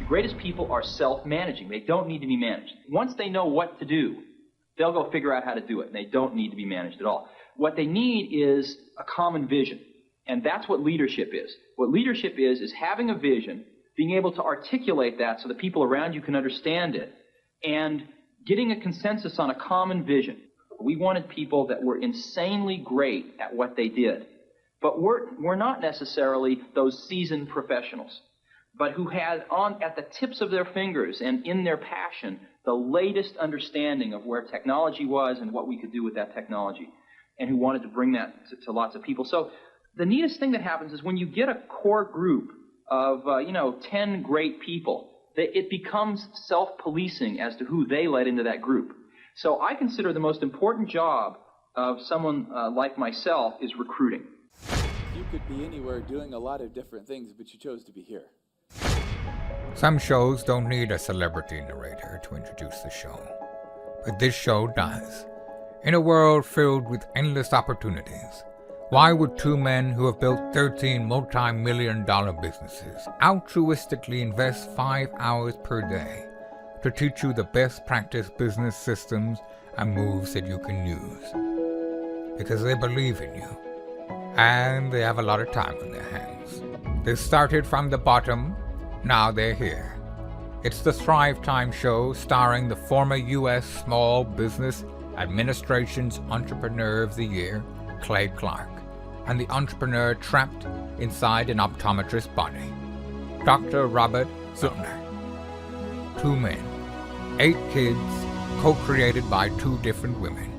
greatest people are self-managing. They don't need to be managed. Once they know what to do, they'll go figure out how to do it, and they don't need to be managed at all. What they need is a common vision, and that's what leadership is. What leadership is having a vision, being able to articulate that so the people around you can understand it, and getting a consensus on a common vision. We wanted people that were insanely great at what they did, but we're not necessarily those seasoned professionals, but who had at the tips of their fingers and in their passion the latest understanding of where technology was and what we could do with that technology, and who wanted to bring that to lots of people. So the neatest thing that happens is when you get a core group of 10 great people, it becomes self-policing as to who they let into that group. So I consider the most important job of someone like myself is recruiting. You could be anywhere doing a lot of different things, but you chose to be here. Some shows don't need a celebrity narrator to introduce the show, but this show does. In a world filled with endless opportunities, why would two men who have built 13 multi-million-dollar businesses altruistically invest 5 hours per day to teach you the best practice business systems and moves that you can use? Because they believe in you, and they have a lot of time on their hands. They started from the bottom, now they're here. It's the Thrivetime show starring the former U.S. Small Business Administration's Entrepreneur of the Year, Clay Clark, and the entrepreneur trapped inside an optometrist's body, Dr. Robert Zoellner. 2 men, 8 kids, co-created by 2 different women,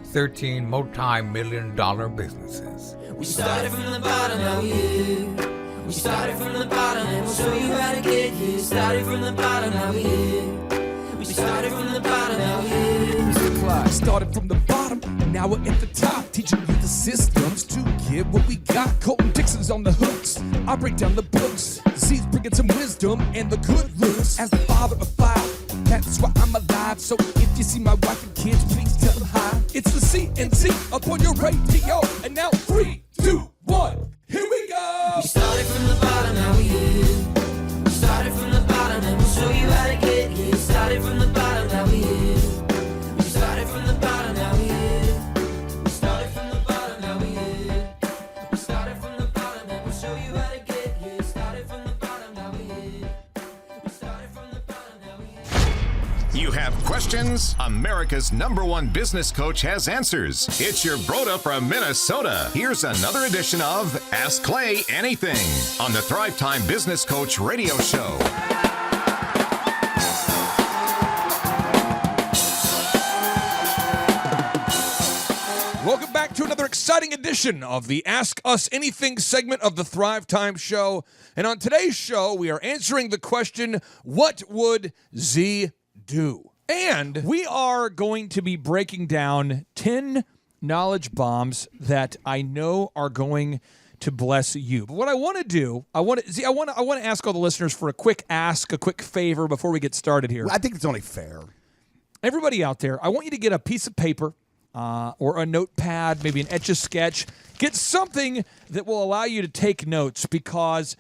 13 multi-million-dollar businesses. We started from the bottom, now we're here. We started from the bottom, and we'll show you how to get here. Started from the bottom, now we're here. We started from the bottom, now we're here. Started from the bottom, and now we're at the top, teaching you the systems to get what we got. Colton Dixon's on the hooks, I break down the books. Z's bringing some wisdom and the good looks. As the father of 5, that's why I'm alive. So if you see my wife and kids, please tell them hi. It's the CNC up on your radio, and now 3, 2, 1, here we go. We started from the bottom, now we're here. We started from the bottom, and we'll show you how to get here. Started from the bottom, now we're here. We started from the bottom, now we're here. We started from the bottom, now we're here. We started from the bottom, and we'll show you how to get here. Started from the bottom, now we're here. We started from the bottom, now we're here. You have questions? America's #1 business coach has answers. It's your broda from Minnesota. Here's another edition of Ask Clay Anything on the Thrivetime Business Coach Radio Show. Welcome back to another exciting edition of the Ask Us Anything segment of the Thrivetime Show. And on today's show, we are answering the question, what would Z do? And we are going to be breaking down 10 knowledge bombs that I know are going to bless you. But what I want to do, I want to ask all the listeners for a quick favor before we get started here. I think it's only fair. Everybody out there, I want you to get a piece of paper or a notepad, maybe an Etch-a-Sketch. Get something that will allow you to take notes, because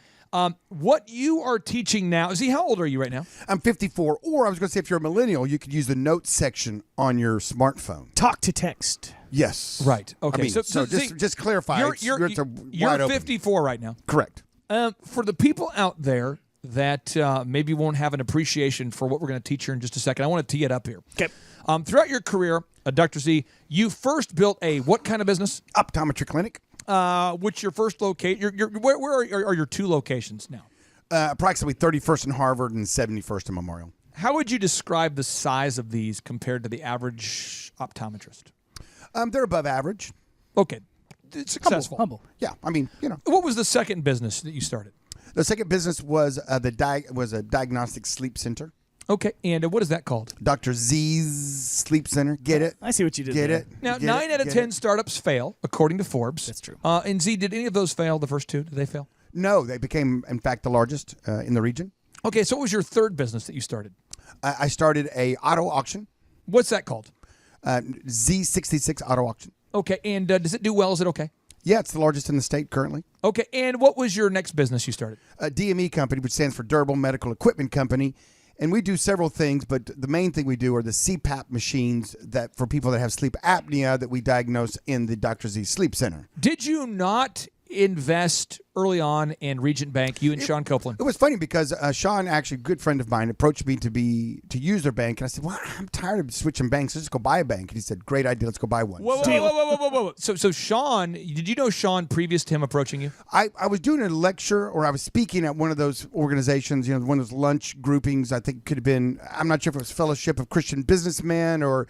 what you are teaching now, Z, how old are you right now? I'm 54, or I was going to say if you're a millennial, you could use the notes section on your smartphone. Talk to text. Yes. Right. Okay. I mean, so just clarify. You're 54 right now. Correct. For the people out there that maybe won't have an appreciation for what we're going to teach here in just a second, I want to tee it up here. Okay. Throughout your career, Dr. Z, you first built a what kind of business? Optometry clinic. Which your first location? Where are your 2 locations now? Approximately 31st and Harvard and 71st and Memorial. How would you describe the size of these compared to the average optometrist? They're above average. Okay. It's successful. Humble. Yeah, I mean, you know. What was the second business that you started? The second business was a diagnostic sleep center. Okay, and what is that called? Dr. Z's Sleep Center. Get it? I see what you did Get there. it? Now, Get 9 out of 10 startups fail, according to Forbes. That's true. And Z, did any of those fail, the first 2? Did they fail? No, they became, in fact, the largest in the region. Okay, so what was your third business that you started? I started a auto auction. What's that called? Z66 Auto Auction. Okay, and does it do well? Is it okay? Yeah, it's the largest in the state currently. Okay, and what was your next business you started? A DME company, which stands for Durable Medical Equipment Company. And we do several things, but the main thing we do are the CPAP machines that for people that have sleep apnea that we diagnose in the Dr. Z Sleep Center. Did you not invest early on in Regent Bank, you and Sean Copeland? It was funny because Sean, actually a good friend of mine, approached me to use their bank. And I said, well, I'm tired of switching banks. Let's go buy a bank. And he said, great idea. Let's go buy one. Whoa. So Sean, did you know Sean previous to him approaching you? I was doing a lecture or I was speaking at one of those organizations, one of those lunch groupings. I think it could have been, I'm not sure if it was Fellowship of Christian Businessmen or,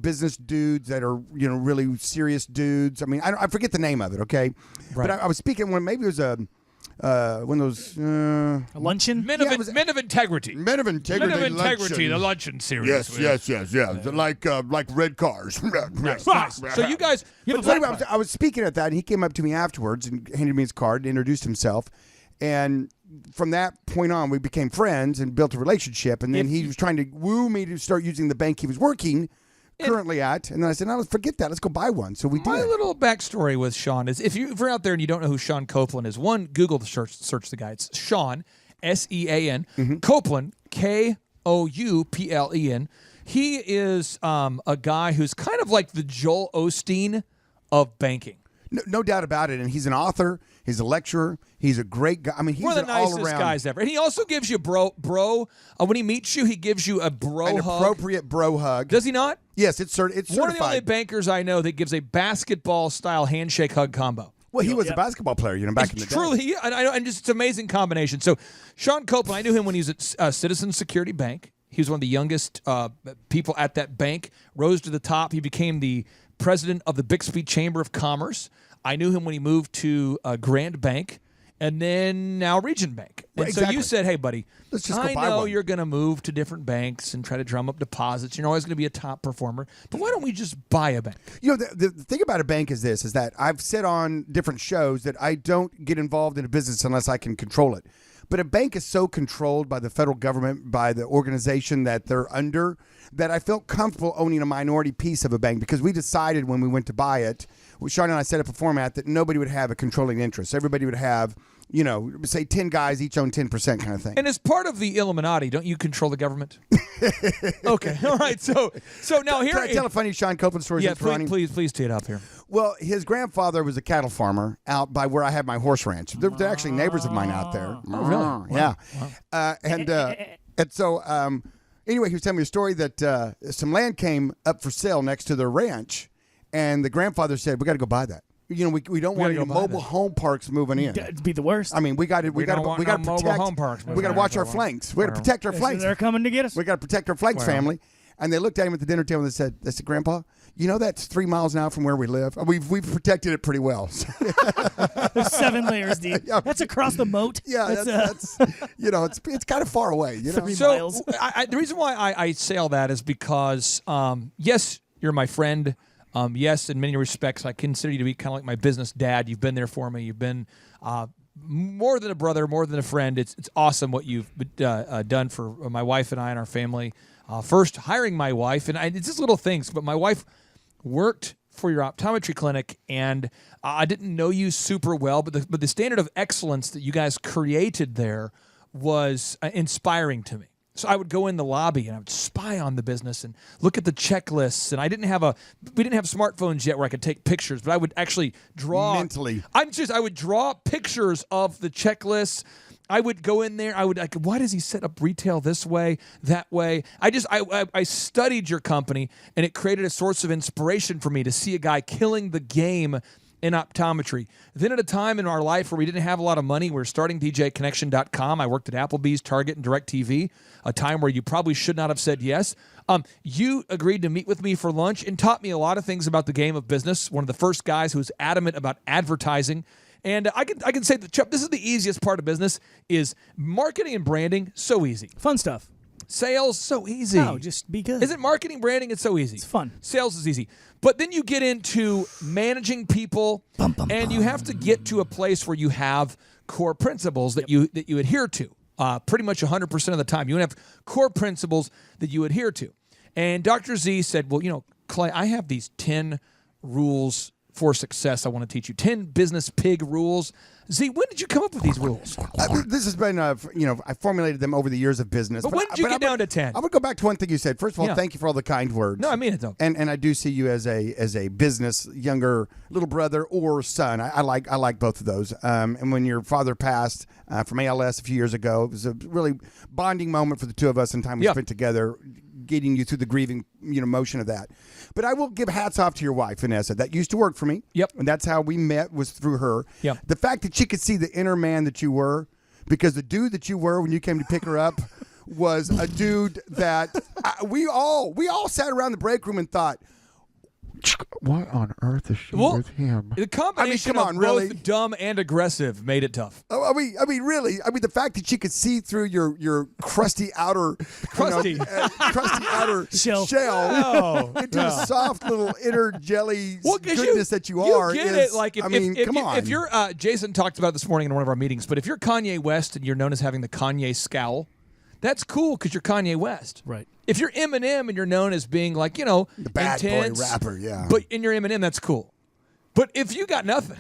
business dudes that are, really serious dudes. I mean, I forget the name of it, okay? Right. But I was speaking at one, maybe it was one of those a luncheon. Men of Integrity. Men of Integrity. Men of Integrity, the luncheon series. Yes. Like red cars. Nice. So you guys, I was speaking at that, and he came up to me afterwards and handed me his card and introduced himself. And from that point on, we became friends and built a relationship. And then he was trying to woo me to start using the bank he was working currently at, and then I said, no, forget that. Let's go buy one. So we did. My little backstory with Sean is, if you're out there and you don't know who Sean Copeland is, one, Google the search the guy. It's Sean, S-E-A-N, Copeland, K-O-U-P-L-E-N. He is a guy who's kind of like the Joel Osteen of banking. No doubt about it. And he's an author. He's a lecturer. He's a great guy. I mean, he's one of the nicest guys ever. And he also gives you bro. When he meets you, he gives you a bro hug. An appropriate bro hug. Does he not? Yes, it's certified. One of the only bankers I know that gives a basketball-style handshake hug combo. Well, he was a basketball player, back in the day. Truly, I know, and just it's an amazing combination. So, Sean Copeland, I knew him when he was at Citizens Security Bank. He was one of the youngest people at that bank. Rose to the top. He became the president of the Bixby Chamber of Commerce. I knew him when he moved to Grand Bank, and then now Regent Bank. And exactly. So you said, hey, buddy, let's just go buy I know one. You're going to move to different banks and try to drum up deposits. You're always going to be a top performer. But why don't we just buy a bank? The thing about a bank is this, is that I've said on different shows that I don't get involved in a business unless I can control it. But a bank is so controlled by the federal government, by the organization that they're under, that I felt comfortable owning a minority piece of a bank because we decided when we went to buy it, Sean and I set up a format that nobody would have a controlling interest. Everybody would have, say 10 guys each own 10% kind of thing. And as part of the Illuminati, don't you control the government? Okay, all right. So now here, can I tell a funny Sean Copeland story? Yeah, please tee it up here. Well, his grandfather was a cattle farmer out by where I have my horse ranch. They're actually neighbors of mine out there. Oh, really? Yeah. Wow. And so anyway, he was telling me a story that some land came up for sale next to their ranch, and the grandfather said, "We got to go buy that. We don't want any mobile home parks moving in. It'd be the worst. I mean, we got to protect. Home parks We got to watch our flanks. We got to protect our flanks. They're coming to get us. We got to protect our flanks, family." And they looked at him at the dinner table and they said, "Grandpa, that's 3 miles now from where we live. We've protected it pretty well." There's 7 layers deep. Yeah. That's across the moat. Yeah, that's it's kind of far away. 3 So miles. the reason why I say all that is because yes, you're my friend. Yes, in many respects, I consider you to be kind of like my business dad. You've been there for me. You've been more than a brother, more than a friend. It's awesome what you've done for my wife and I and our family. First, hiring my wife, and it's just little things, but my wife worked for your optometry clinic, and I didn't know you super well, but the standard of excellence that you guys created there was inspiring to me. So I would go in the lobby and I would spy on the business and look at the checklists. And we didn't have smartphones yet where I could take pictures, but I would actually draw mentally. I would draw pictures of the checklists. I would go in there. Why does he set up retail this way, that way? I studied your company, and it created a source of inspiration for me to see a guy killing the game in optometry. Then at a time in our life where we didn't have a lot of money, we were starting DJConnection.com. I worked at Applebee's, Target, and DirecTV, a time where you probably should not have said yes. You agreed to meet with me for lunch and taught me a lot of things about the game of business. One of the first guys who was adamant about advertising. And I can say that, Chuck, this is the easiest part of business is marketing and branding, so easy. Fun stuff. Sales, so easy. No, just be good. Isn't marketing, branding, it's so easy. It's fun. Sales is easy. But then you get into managing people, and you have to get to a place where you have core principles that you adhere to pretty much 100% of the time. You have core principles that you adhere to. And Dr. Z said, well, Clay, I have these 10 rules for success. I want to teach you 10 business pig rules. Z, when did you come up with these rules? This has been, I formulated them over the years of business. But when did you get down to 10? I would go back to one thing you said. First of all, thank you for all the kind words. No, I mean it though. And I do see you as a business younger little brother or son. I like both of those. And when your father passed from ALS a few years ago, it was a really bonding moment for the two of us and time we spent together, getting you through the grieving motion of that. But I will give hats off to your wife, Vanessa. That used to work for me. Yep. And that's how we met, was through her. Yep. The fact that she could see the inner man that you were, because the dude that you were when you came to pick her up was a dude that we all sat around the break room and thought, what on earth is she with him? The combination of both dumb and aggressive made it tough. I mean, really. I mean, the fact that she could see through your crusty outer crusty outer shell into the soft little inner jelly goodness that you are. You get it. Like, if you're Jason talked about it this morning in one of our meetings, but if you're Kanye West and you're known as having the Kanye scowl, that's cool because you're Kanye West. Right. If you're Eminem and you're known as being like, the bad intense, boy rapper, but in your Eminem, that's cool. But if you got nothing,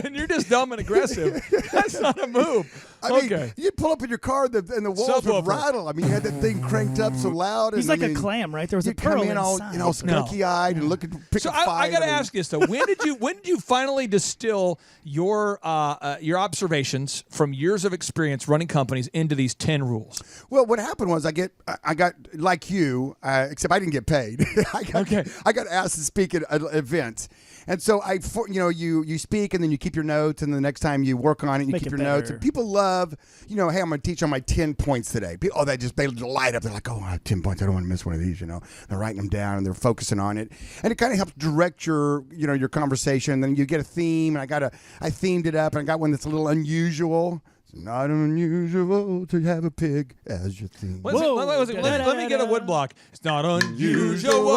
and you're just dumb and aggressive, that's not a move. I mean, you'd pull up in your car and the walls would rattle. I mean, you had that thing cranked up so loud. He's like a clam, right? There was a pearl in all, skunky-eyed and pick a fight. I got to ask you this though: when did you finally distill your observations from years of experience running companies into these 10 rules? Well, what happened was I got like you, except I didn't get paid. I got asked to speak at events. And so you speak and then you keep your notes, and the next time you work on it, you keep your notes. And people love, hey, I'm going to teach on my 10 points today. They light up. They're like, oh, I have 10 points. I don't want to miss one of these. They're writing them down and they're focusing on it, and it kind of helps direct your conversation. Then you get a theme, and I themed it up, and I got one that's a little unusual. It's not unusual to have a pig as your theme. Let me get a woodblock. It's not unusual.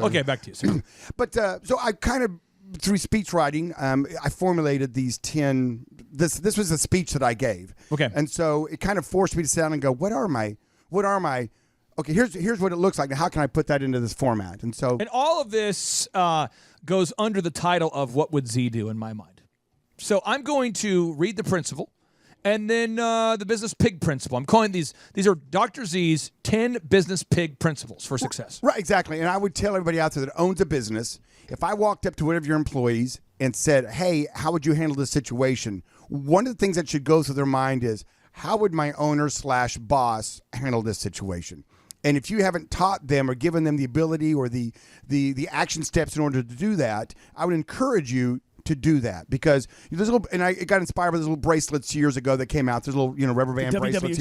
Okay, back to you, sir. But so I kind of, through speech writing, I formulated these 10. This was a speech that I gave. Okay. And so it kind of forced me to sit down and go, what are my? Okay, here's what it looks like. Now, how can I put that into this format? And all of this goes under the title of What Would Z Do, in my mind. So I'm going to read the principle, and then the business pig principle. I'm calling these are Dr. Z's 10 business pig principles for success. Right, exactly. And I would tell everybody out there that owns a business, if I walked up to one of your employees and said, hey, how would you handle this situation? One of the things that should go through their mind is, how would my owner/boss handle this situation? And if you haven't taught them or given them the ability or the action steps in order to do that, I would encourage you to do that, because there's I got inspired by those little bracelets years ago that came out. There's little rubber band bracelets.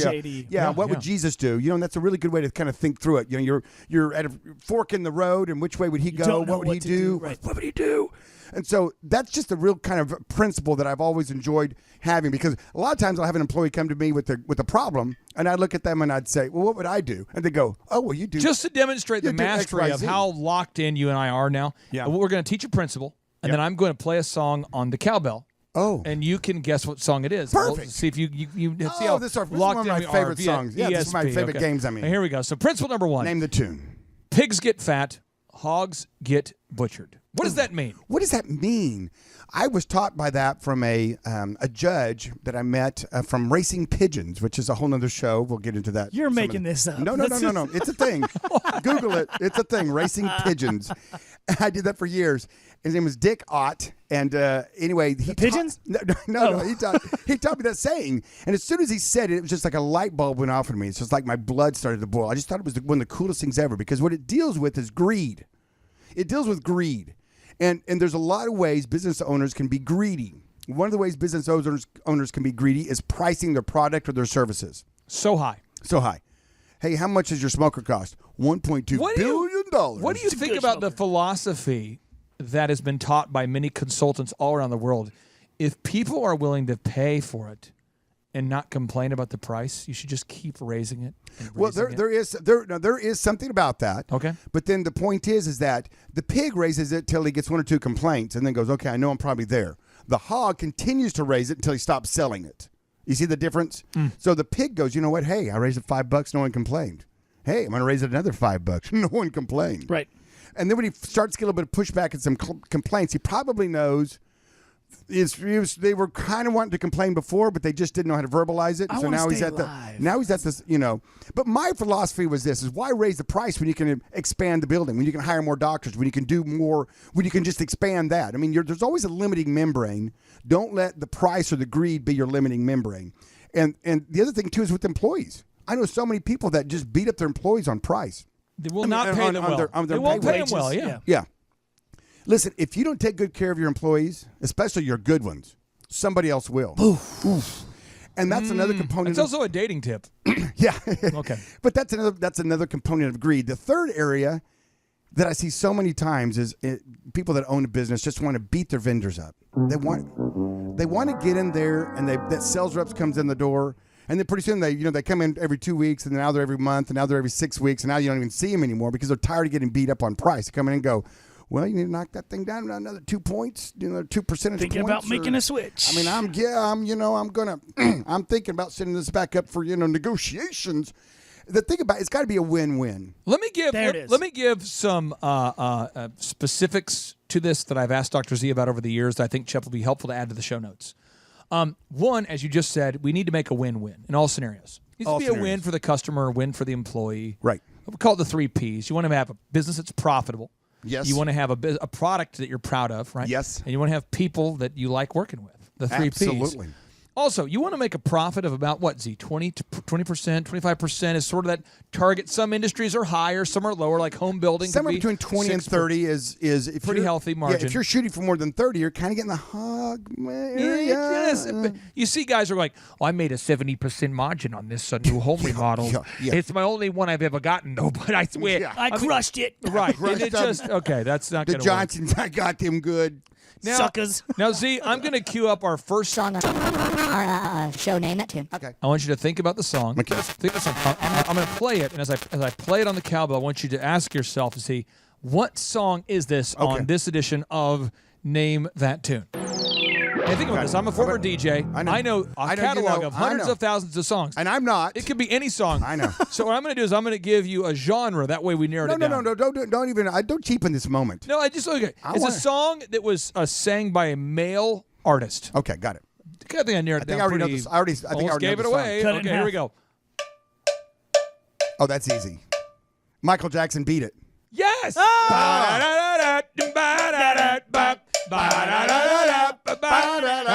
Yeah. What would Jesus do? And that's a really good way to kind of think through it. You're at a fork in the road, and which way would he go? What would he do? Right. What would he do? And so that's just a real kind of principle that I've always enjoyed having, because a lot of times I'll have an employee come to me with a problem, and I'd look at them and I'd say, well, what would I do? And they go, oh, well, you do. Just to demonstrate the mastery of how locked in you and I are now, we're going to teach a principle. And then I'm going to play a song on the cowbell. Oh. And you can guess what song it is. Perfect. We'll see if you see how this is locked one of my favorite songs. Yeah, this is my favorite games, I mean. Here we go. So principle number 1. Name the tune. Pigs get fat, hogs get butchered. What does that mean? What does that mean? I was taught by that from a judge that I met from Racing Pigeons, which is a whole other show. We'll get into that. You're making this up. No. It's a thing. Google it. It's a thing. Racing Pigeons. I did that for years. His name was Dick Ott. And anyway, pigeons? No. He taught me that saying. And as soon as he said it, it was just like a light bulb went off in me. It's just like my blood started to boil. I just thought it was one of the coolest things ever, because what it deals with is greed. It deals with greed. And there's a lot of ways business owners can be greedy. One of the ways business owners can be greedy is pricing their product or their services. So high. Hey, how much does your smoker cost? $1.2 billion. What do you think about the philosophy that has been taught by many consultants all around the world? If people are willing to pay for it and not complain about the price, you should just keep raising it. Well, there is something about that. Okay. But then the point is that the pig raises it till he gets 1 or 2 complaints and then goes, okay, I know I'm probably there. The hog continues to raise it until he stops selling it. You see the difference? So the pig goes, you know what? Hey, I raised it $5. No one complained. Hey, I'm going to raise it another $5. No one complained. Right. And then when he starts to get a little bit of pushback and some complaints, he probably knows they were kind of wanting to complain before, but they just didn't know how to verbalize it. So now he's at this, But my philosophy was this: is why raise the price when you can expand the building, when you can hire more doctors, when you can do more, when you can just expand that. I mean, there's always a limiting membrane. Don't let the price or the greed be your limiting membrane. And the other thing too is with employees. I know so many people that just beat up their employees on price. They will not pay them well. They won't pay them well. Yeah. Listen, if you don't take good care of your employees, especially your good ones, somebody else will. Oof. And that's another component. It's also a dating tip. Yeah. Okay. But that's another component of greed. The third area that I see so many times is people that own a business just want to beat their vendors up. They want to get in there, and that sales reps comes in the door, and then pretty soon they come in every 2 weeks, and now they're every month, and now they're every 6 weeks, and now you don't even see them anymore because they're tired of getting beat up on price. They come in and go, well, you need to knock that thing down another 2 points, 2 percentage Thinking points. about making a switch. I mean, I'm thinking about sending this back up for negotiations. The thing about it's got to be a win-win. Let me give some specifics to this that I've asked Dr. Z about over the years that I think Chip will be helpful to add to the show notes. One, as you just said, we need to make a win-win in all scenarios. It needs to be a win for the customer, a win for the employee. Right. We call it the 3 Ps. You want to have a business that's profitable. Yes. You want to have a product that you're proud of, right? Yes. And you want to have people that you like working with. The 3 Ps. Absolutely. Also, you want to make a profit of about what, Z? 20%, 25% is sort of that target. Some industries are higher, some are lower, like home building. Somewhere between 20 and 30 is if pretty healthy margin. Yeah, if you're shooting for more than 30, you're kind of getting the hog area. Yes. You see guys are like, I made a 70% margin on this new home remodel. Yeah. It's my only one I've ever gotten, though, but I swear. Yeah. I crushed it. Right. And it just, okay, that's not The going to work. Johnsons, I got them good. Suckers. Now, Z, I'm going to cue up our first song, our show name, that tune. Okay. I want you to think about the song. Okay. Think of the song. I'm going to play it, and as I play it on the cowbell, I want you to ask yourself to see what song is this on this edition of Name That Tune. Hey, think about this. I'm a former DJ. I know a catalog of hundreds of thousands of songs. And I'm not. It could be any song. I know. So what I'm going to do is I'm going to give you a genre. That way we narrowed it down. No, don't even. Don't cheapen this moment. No, it's a song that was sang by a male artist. Okay, got it. I think I narrowed it down. I already know this. I think I already gave know it the song. away. Cut it in Okay, here we half. go. Oh, that's easy. Michael Jackson, Beat It. Yes. That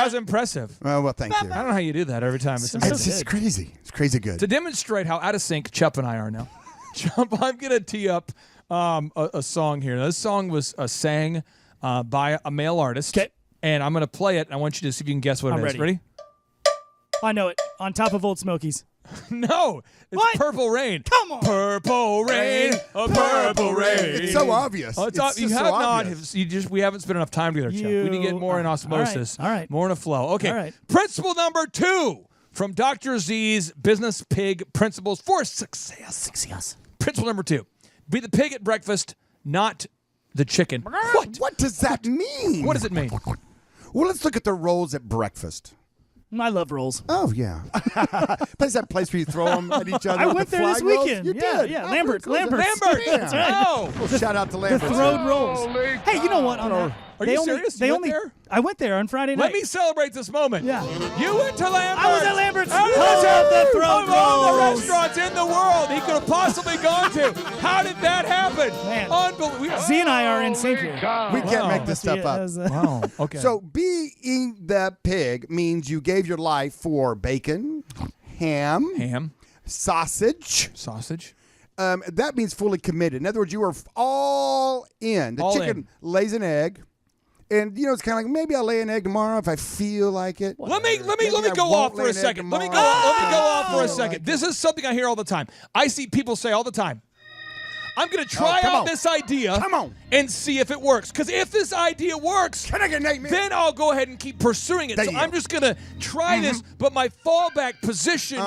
was impressive. Oh, well, thank you. I don't know how you do that every time. It's It's just crazy. It's crazy good. To demonstrate how out of sync Chup and I are now, Chup, I'm going to tee up a song here. Now, this song was sang by a male artist. Okay. And I'm going to play it. And I want you to see if you can guess what it is. Ready? I know it. On Top of Old Smokies. No. It's What? Purple Rain. Come on. Purple Rain. Purple Rain. It's so obvious. Oh, you just have so not. obvious. We haven't spent enough time together, Chuck. We need to get more in osmosis. All right. More in a flow. Okay. All right. Principle number 2 from Dr. Z's Business Pig Principles for Success. Principle number 2. Be the pig at breakfast, not the chicken. What does that mean? What does it mean? Well, let's look at the rolls at breakfast. I love rolls. Oh, yeah. But is that place where you throw them at each other? I with went the there this flag rolls? weekend. You Yeah, did. yeah. Oh, Lambert's. very cool. Lambert. That's right. Oh. Well, shout out to The Lambert. throwed rolls. Hey, you know what? Are you serious? You went there? I went there on Friday night. Let me celebrate this moment. Yeah. You went to Lambert's. I was at Lambert's How did because that of the happen? throat Of all the rolls. restaurants in the world he could have possibly gone to. How did that happen? Man. Unbelievable. Z and I are in sync here. We can't make this stuff up. Wow. Okay. So being the pig means you gave your life for bacon, ham, sausage. That means fully committed. In other words, you were all in. The chicken lays an egg. And, it's kind of like, maybe I'll lay an egg tomorrow if I feel like it. Let me go off for a second. Let me go off for a second. This is something I hear all the time. I see people say all the time, I'm going to try out this idea and see if it works. Because if this idea works, then I'll go ahead and keep pursuing it. So I'm just going to try this, but my fallback position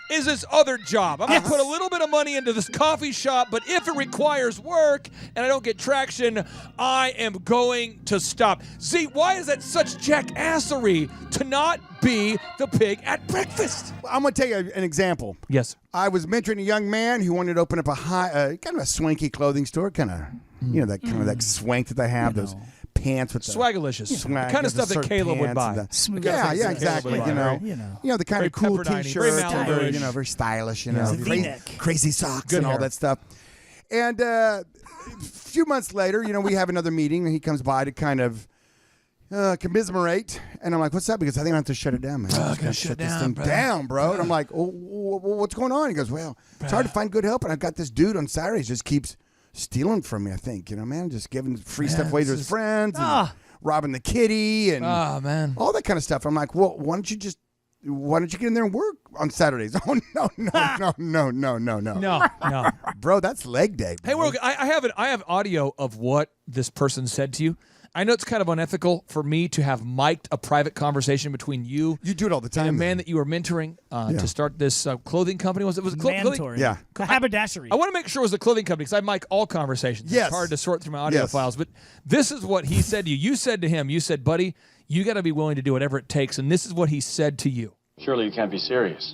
is this other job. I'm going to put a little bit of money into this coffee shop, but if it requires work and I don't get traction, I am going to stop. Z, why is that such jackassery to not be the pig at breakfast? I'm going to tell you an example. Yes. I was mentoring a young man who wanted to open up a kind of a swanky clothing store, kind of You know, that kind of that swank that they have, those pants with the Swagalicious. swag, the kind of stuff that certain Caleb would pants buy. and the- Smooth Yeah, outfits yeah, that exactly. Caleb would You buy, know, you know. the kind Very of cool Pepperdine-y, T-shirts, very and very, Malibu-ish. very stylish, Yeah, crazy, V-neck. crazy socks Good and all hair. that stuff. And a few months later, we have another meeting, and he comes by to kind of commiserate, and I'm like, "What's up?" Because I think I have to shut it down, man. I gotta shut this thing down, bro. And I'm like, "What's going on?" He goes, "Well, it's hard to find good help, and I've got this dude on Saturdays just keeps stealing from me. I think, man, just giving free stuff away to his friends, and robbing the kitty, and man, all that kind of stuff." I'm like, "Well, why don't you get in there and work on Saturdays?" Oh no, bro, that's leg day. Hey, I have audio of what this person said to you. I know it's kind of unethical for me to have mic'd a private conversation between you. You do it all the time. And a man that you were mentoring to start this clothing company. Was it clothing? Mandatory. Yeah. A haberdashery. I want to make sure it was a clothing company because I mic all conversations. Yes. It's hard to sort through my audio Yes. files. But this is what he said to you. You said to him, buddy, you got to be willing to do whatever it takes. And this is what he said to you. Surely you can't be serious.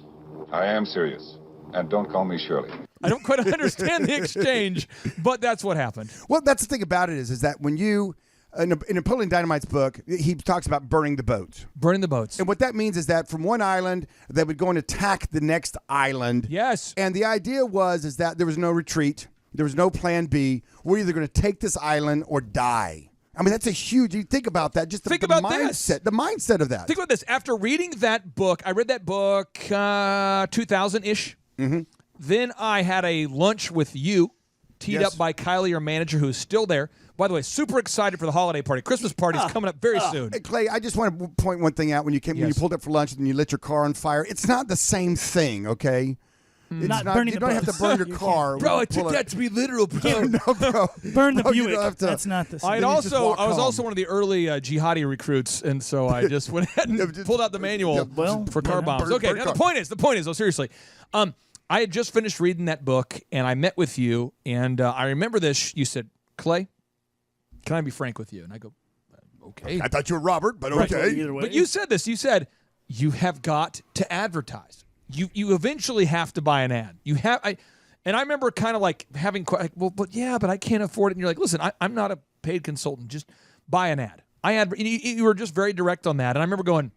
I am serious. And don't call me Shirley. I don't quite understand the exchange, but that's what happened. Well, that's the thing about it is that when you, in Napoleon Dynamite's book, he talks about burning the boats. Burning the boats. And what that means is that from one island, they would go and attack the next island. Yes. And the idea is that there was no retreat. There was no plan B. We're either going to take this island or die. I mean, that's a huge, you think about that, just the mindset, the mindset of that. Think about this. After reading that book, I read that book 2000-ish. Mm-hmm. Then I had a lunch with you, teed Yes. up by Kylie, your manager, who's still there. By the way, super excited for the holiday party. Christmas party's coming up very soon. Hey, Clay, I just want to point one thing out. When you pulled up for lunch and you lit your car on fire, it's not the same thing, okay? It's Not burning you the don't have to boats. burn your You car. Bro, I Pull took it. that to be literal, bro. No, bro. Burn the Bro, you Buick. don't have to- That's not the same. I Then you just walk was home. also one of the early jihadi recruits, and so I just went ahead and pulled out the manual for car bombs. Okay, now the point is, oh, seriously, I had just finished reading that book, and I met with you, and I remember this. You said, Clay, can I be frank with you? And I go, okay. I thought you were Robert, but Right. okay. Either way. But you said this. You said, you have got to advertise. You eventually have to buy an ad. And I remember kind of like having, but I can't afford it. And you're like, listen, I'm not a paid consultant. Just buy an ad. You were just very direct on that. And I remember going,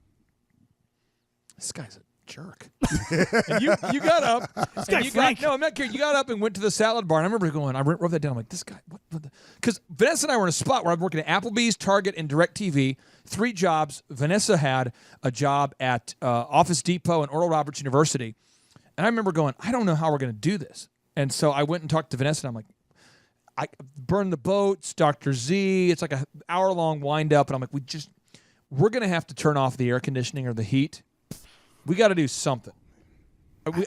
this guy's a jerk. And you got up. This guy Frank. No, I'm not kidding. You got up and went to the salad bar. And I remember going, I wrote that down. I'm like, this guy, what because Vanessa and I were in a spot where I was working at Applebee's, Target, and DirecTV. 3 jobs. Vanessa had a job at Office Depot and Oral Roberts University. And I remember going, I don't know how we're going to do this. And so I went and talked to Vanessa, and I'm like, I burn the boats, Dr. Z. It's like an hour-long wind-up. And I'm like, we're going to have to turn off the air conditioning or the heat. We got to do something.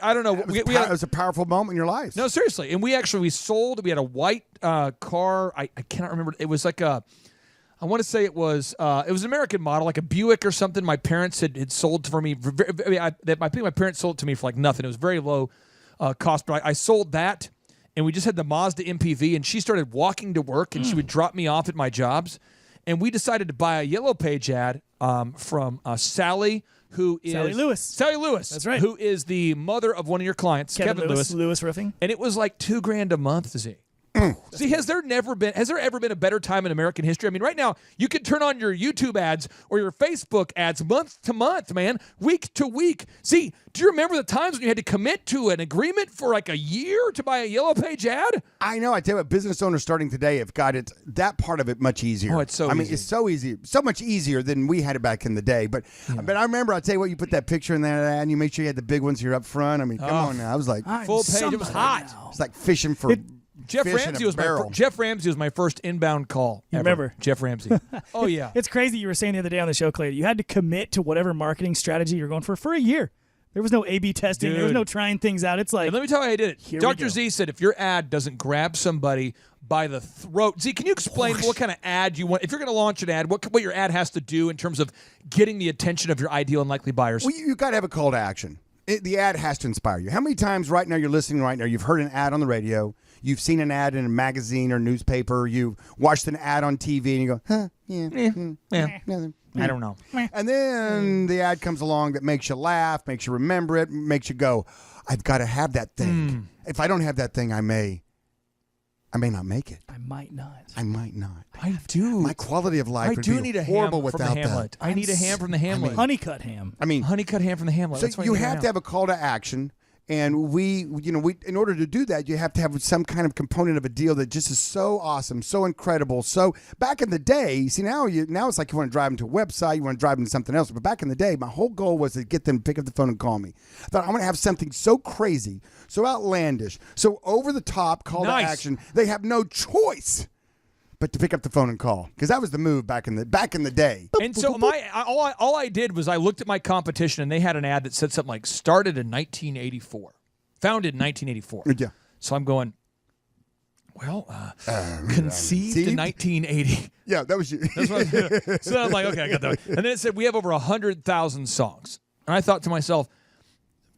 I don't know. It was a powerful moment in your life. No, seriously. And we sold. We had a white car. I cannot remember. It was like I want to say it was an American model, like a Buick or something. My parents had sold for me. I think my parents sold it to me for like nothing. It was very low cost. But I sold that, and we just had the Mazda MPV. And she started walking to work, and she would drop me off at my jobs. And we decided to buy a Yellow Page ad from Sally. Sally Lewis. Sally Lewis. That's right. Who is the mother of one of your clients, Kevin Lewis. Lewis Roofing. And it was like $2,000 a month, Z. See, has there ever been a better time in American history? I mean, right now, you can turn on your YouTube ads or your Facebook ads month to month, man, week to week. See, do you remember the times when you had to commit to an agreement for like a year to buy a Yellow Page ad? I know. I tell you what, business owners starting today have got that part of it much easier. Oh, it's so I mean, easy. it's so easy. So much easier than we had it back in the day. But I remember, I'll tell you what, you put that picture in that ad and you make sure you had the big ones here up front. I mean, come on now. I was like, Full page. It was hot. it's like fishing for Jeff fish in Ramsey a was barrel. Jeff Ramsey was my first inbound call. You ever. remember? Jeff Ramsey? Oh yeah. It's crazy. You were saying the other day on the show, Clay, you had to commit to whatever marketing strategy you're going for a year. There was no A/B testing. There was Dude. no trying things out. It's like, And let me tell you how I did it. Here we Dr. go. Z said if your ad doesn't grab somebody by the throat. Z, can you explain what kind of ad you want? If you're going to launch an ad, what your ad has to do in terms of getting the attention of your ideal and likely buyers? Well, you got to have a call to action. The ad has to inspire you. How many times right now you're listening right now, you've heard an ad on the radio, you've seen an ad in a magazine or newspaper, you've watched an ad on TV, and you go, huh, yeah. Nothing. I don't know. And then the ad comes along that makes you laugh, makes you remember it, makes you go, I've got to have that thing. If I don't have that thing, I may I may not make it. I might not. I might not. I do. My quality of life I would do be need a horrible ham from without the Hamlet. that. I need a ham from the Hamlet. Honeycut ham. I mean, honeycut ham from the Hamlet. so That's why you I need a have ham. to have a call to action. And we, in order to do that, you have to have some kind of component of a deal that just is so awesome, so incredible. So back in the day, see now it's like you want to drive them to a website, you want to drive them to something else. But back in the day, my whole goal was to get them to pick up the phone and call me. I thought I'm going to have something so crazy, so outlandish, so over the top call to action. They have no choice but to pick up the phone and call, because that was the move back in the day. And so all I did was I looked at my competition, and they had an ad that said something like started in 1984, founded in 1984. Yeah. So I'm going, conceived in 1980. Yeah, that was you. That's what so I'm like, okay, I got that. And then it said we have over 100,000 songs, and I thought to myself,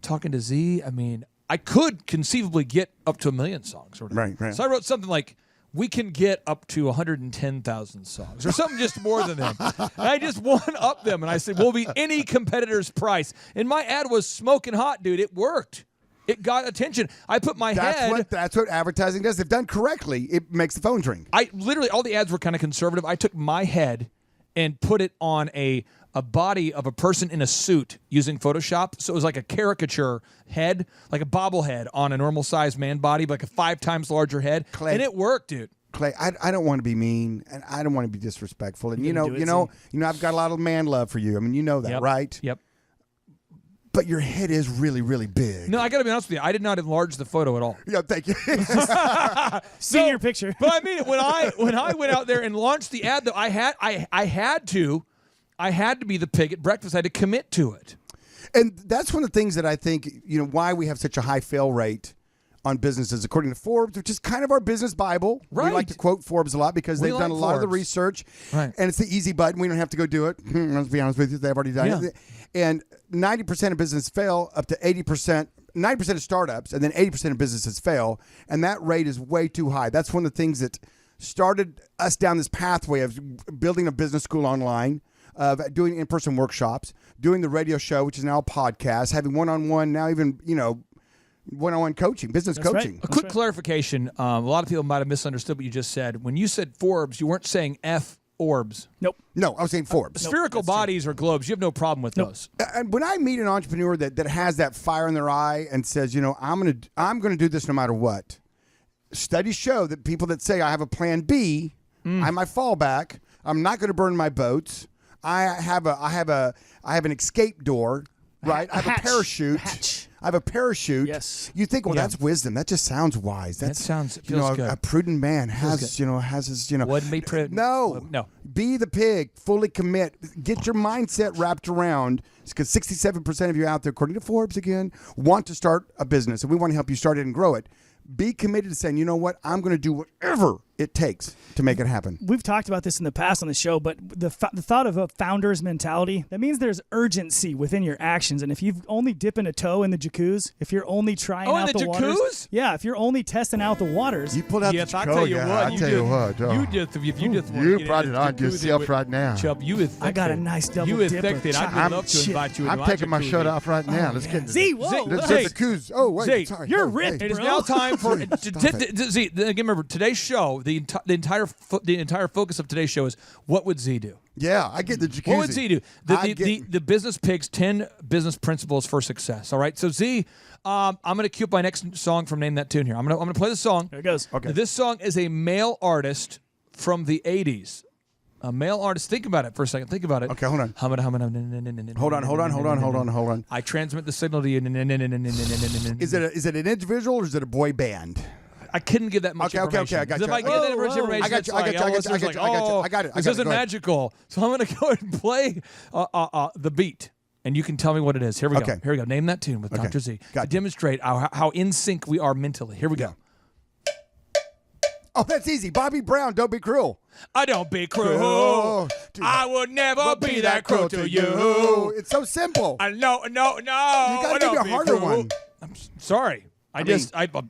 talking to Z, I mean, I could conceivably get up to 1 million songs. Or whatever. Right. So I wrote something like, we can get up to 110,000 songs or something just more than them. And I just one-up them, and I said, we'll be any competitor's price. And my ad was smoking hot, dude. It worked. It got attention. I put my head. That's what advertising does. If done correctly, it makes the phone ring. I literally, all the ads were kind of conservative. I took my head and put it on a body of a person in a suit using Photoshop. So it was like a caricature head, like a bobblehead on a normal-sized man body, but like a 5 times larger head. Clay. And it worked, dude. Clay, I don't want to be mean, and I don't want to be disrespectful. And you know, I've got a lot of man love for you. I mean, you know that, right? Yep. But your head is really, really big. No, I got to be honest with you. I did not enlarge the photo at all. Yeah, thank you. See your picture. But I mean, when I went out there and launched the ad, though, I had to be the pig at breakfast. I had to commit to it. And that's one of the things that I think, why we have such a high fail rate on businesses, according to Forbes, which is kind of our business Bible. Right. We like to quote Forbes a lot because they've done a lot of the research. Right. And it's the easy button. We don't have to go do it. Let's be honest with you. They've already done it. And 90% of businesses fail, up to 80%. 90% of startups, and then 80% of businesses fail. And that rate is way too high. That's one of the things that started us down this pathway of building a business school online, of doing in-person workshops, doing the radio show, which is now a podcast, having one-on-one, now even, one-on-one coaching, business coaching. Right. A quick clarification. A lot of people might have misunderstood what you just said. When you said Forbes, you weren't saying F-Orbs. Nope. No, I was saying Forbes. Spherical bodies or globes, you have no problem with those. And when I meet an entrepreneur that has that fire in their eye and says, I'm gonna do this no matter what. Studies show that people that say I have a plan B, I'm my fallback. I'm not going to burn my boats. I have an escape door, right? I have a parachute. I have a parachute. Yes. You think, that's wisdom. That just sounds wise. That sounds feels good. A prudent man has his. Wouldn't be prudent. No. Be the pig. Fully commit. Get your mindset wrapped around, because 67% of you out there, according to Forbes again, want to start a business, and we want to help you start it and grow it. Be committed to saying, you know what, I'm going to do whatever it takes to make it happen. We've talked about this in the past on the show, but the thought of a founder's mentality, that means there's urgency within your actions. And if you've only dipping a toe in the jacuzzi, if you're only trying out the waters. Yeah, if you're only testing out the waters. You pulled out the jacuzzi. I'll tell you what. I'll tell you what. You brought it on yourself right now. Chubb, you is I got a nice double you dip. I would love to invite you. I'm taking my shirt off right now. Let's get Z, whoa. Let's get the jacuzzi. Oh, wait. Sorry. You're ripped, It is bro. now time for Z. Again, remember today's show. The entire focus of today's show is what would Z do? Yeah, I get the jacuzzi. What would Z do? The Business Pig's 10 business principles for success. All right, so Z, I'm going to cue up my next song from Name That Tune here. I'm going to play the song. There it goes. Okay. This song is a male artist from the 80s. A male artist. Think about it for a second. Think about it. Okay, hold on. Hold on. I transmit the signal to you. Is it an individual or is it a boy band? I couldn't give that much information. Okay, I got If you. I give that much information, I got it. This isn't magical. So I'm going to go ahead and play the beat, and you can tell me what it is. Here we go. Okay. Here we go. Name that tune with Dr. Z to demonstrate how in sync we are mentally. Here we go. Oh, that's easy. Bobby Brown, Don't Be Cruel. I don't be cruel. I would never be that cruel to you. It's so simple. No. You got to give me a harder one. I'm sorry. I'm trying. I'm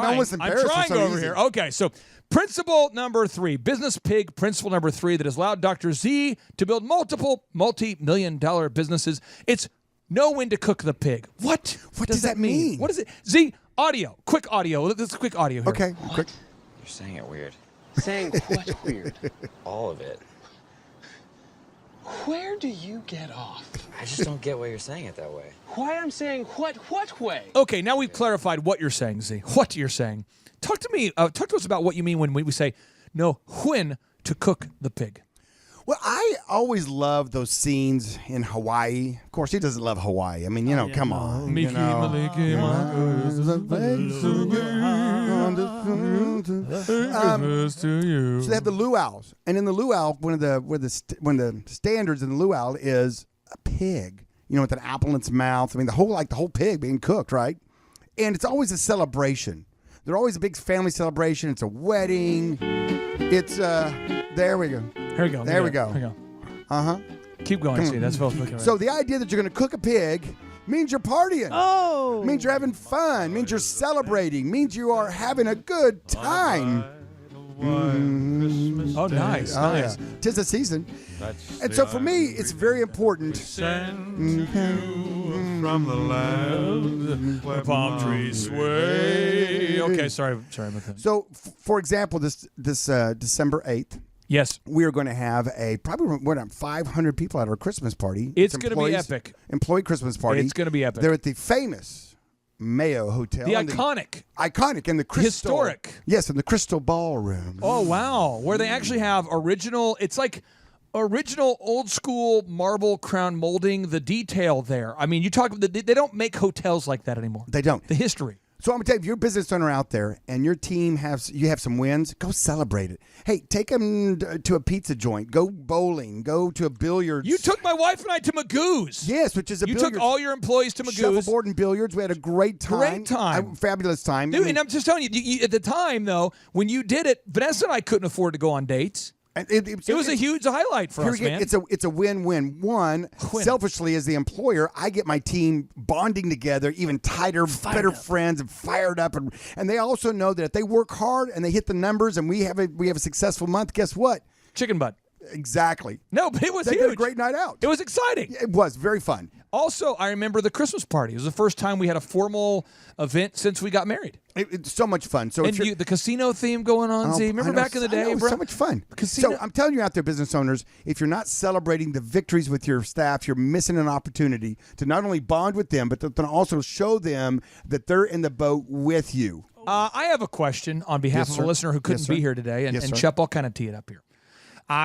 almost embarrassed. I'm trying so over easy. here. Okay, so principle number 3, Business Pig principle number 3 that has allowed Dr. Z to build multiple multi-million-dollar businesses. It's know when to cook the pig. What? What does that mean? What is it? Z, audio. Quick audio. This is quick audio here. Okay, quick. You're saying it weird. Saying what weird? All of it. Where do you get off? I just don't get why you're saying it that way. Why I'm saying what way? Okay, now we've clarified what you're saying, Z. What you're saying. Talk to us about what you mean when we say, no, when to cook the pig. Well, I always love those scenes in Hawaii. Of course, he doesn't love Hawaii. I mean, come on. Miki, Maliki, to you. So they have the luau's, and in the luau, one of the standards in the luau is a pig. With an apple in its mouth. I mean, the whole pig being cooked, right? And it's always a celebration. They're always a big family celebration. It's a wedding. It's there we go. Here we go. There we go. Here we go. Uh-huh. Keep going, see. That's what right. So the idea that you're going to cook a pig means you're partying. Oh. Means you're having fun. Means you're celebrating. Means you are having a good time. Oh, nice. Oh, nice. Yeah. 'Tis the season. And so for me, it's very important. Send you from the land where palm trees sway. Okay, sorry about that. So, for example, this December 8th, yes, we are going to have probably 500 people at our Christmas party. It's going to be epic. Employee Christmas party. It's going to be epic. They're at the famous Mayo Hotel. The iconic in the crystal. Historic. Yes, in the Crystal Ballroom. Oh, wow. Where they actually have it's like original old school marble crown molding, the detail there. I mean, they don't make hotels like that anymore. They don't. The history. So I'm going to tell you, if you're a business owner out there and your team have some wins, go celebrate it. Hey, take them to a pizza joint. Go bowling. Go to a billiards. You took my wife and I to Magoo's. Yes, which is a billiards. You took all your employees to Magoo's. Shuffleboard and billiards. We had a great time. Fabulous time. Dude, and I'm just telling you, at the time, though, when you did it, Vanessa and I couldn't afford to go on dates. It was a huge highlight for us, man. It's a win-win. Selfishly as the employer, I get my team bonding together, even tighter, better friends, and fired up. And they also know that if they work hard and they hit the numbers, and we have a successful month, guess what? Chicken butt. Exactly. No, but it was huge. They had a great night out. It was exciting. It was very fun. Also, I remember the Christmas party. It was the first time we had a formal event since we got married. It's so much fun. So the casino theme going on, Z. Remember back in the day, it was bro? so much fun. Casino. So I'm telling you out there, business owners, if you're not celebrating the victories with your staff, you're missing an opportunity to not only bond with them, but to also show them that they're in the boat with you. I have a question on behalf of a listener who couldn't be here today, and Shep, I'll kind of tee it up here.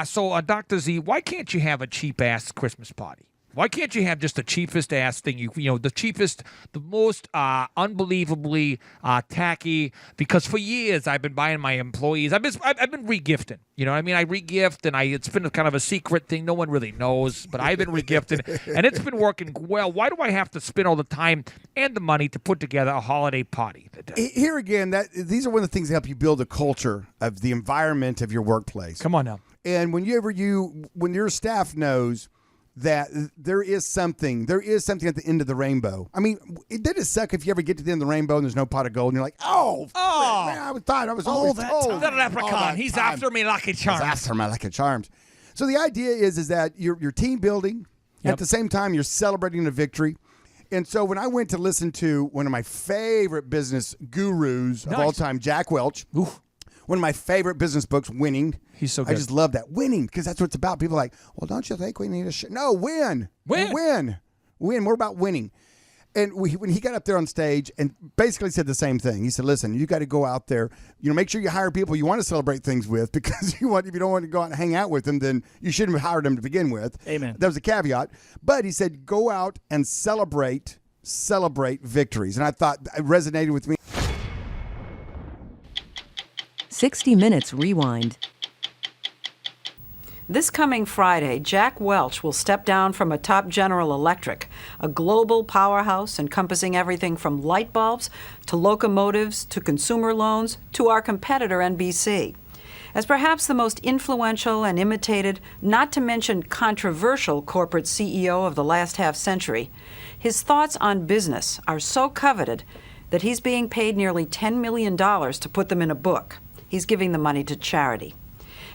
So, Dr. Z, why can't you have a cheap-ass Christmas party? Why can't you have just the cheapest-ass thing? The cheapest, the most unbelievably tacky. Because for years I've been buying my employees. I've been regifting. You know what I mean? I regift, and it's been kind of a secret thing. No one really knows, but I've been regifting, and it's been working well. Why do I have to spend all the time and the money to put together a holiday party? Here again, these are one of the things that help you build a culture of the environment of your workplace. Come on now. And when your staff knows that there is something at the end of the rainbow. I mean, it doesn't suck if you ever get to the end of the rainbow and there's no pot of gold and you're like, man, I was always told. That leprechaun, he's after me Lucky Charms. He's after my Lucky Charms. So the idea is that you're team building. Yep. At the same time, you're celebrating a victory. And so when I went to listen to one of my favorite business gurus of all time, Jack Welch, one of my favorite business books, Winning. He's so good. I just love that. Winning, because that's what it's about. People are like, well, don't you think we need a No, win. Win. We're about winning. And when he got up there on stage and basically said the same thing, he said, listen, you got to go out there, make sure you hire people you want to celebrate things with, because if you don't want to go out and hang out with them, then you shouldn't have hired them to begin with. Amen. That was a caveat. But he said, go out and celebrate victories. And I thought it resonated with me. 60 Minutes Rewind. This coming Friday, Jack Welch will step down from a top General Electric, a global powerhouse encompassing everything from light bulbs to locomotives to consumer loans to our competitor NBC. As perhaps the most influential and imitated, not to mention controversial corporate CEO of the last half-century, his thoughts on business are so coveted that he's being paid nearly $10 million to put them in a book. He's giving the money to charity.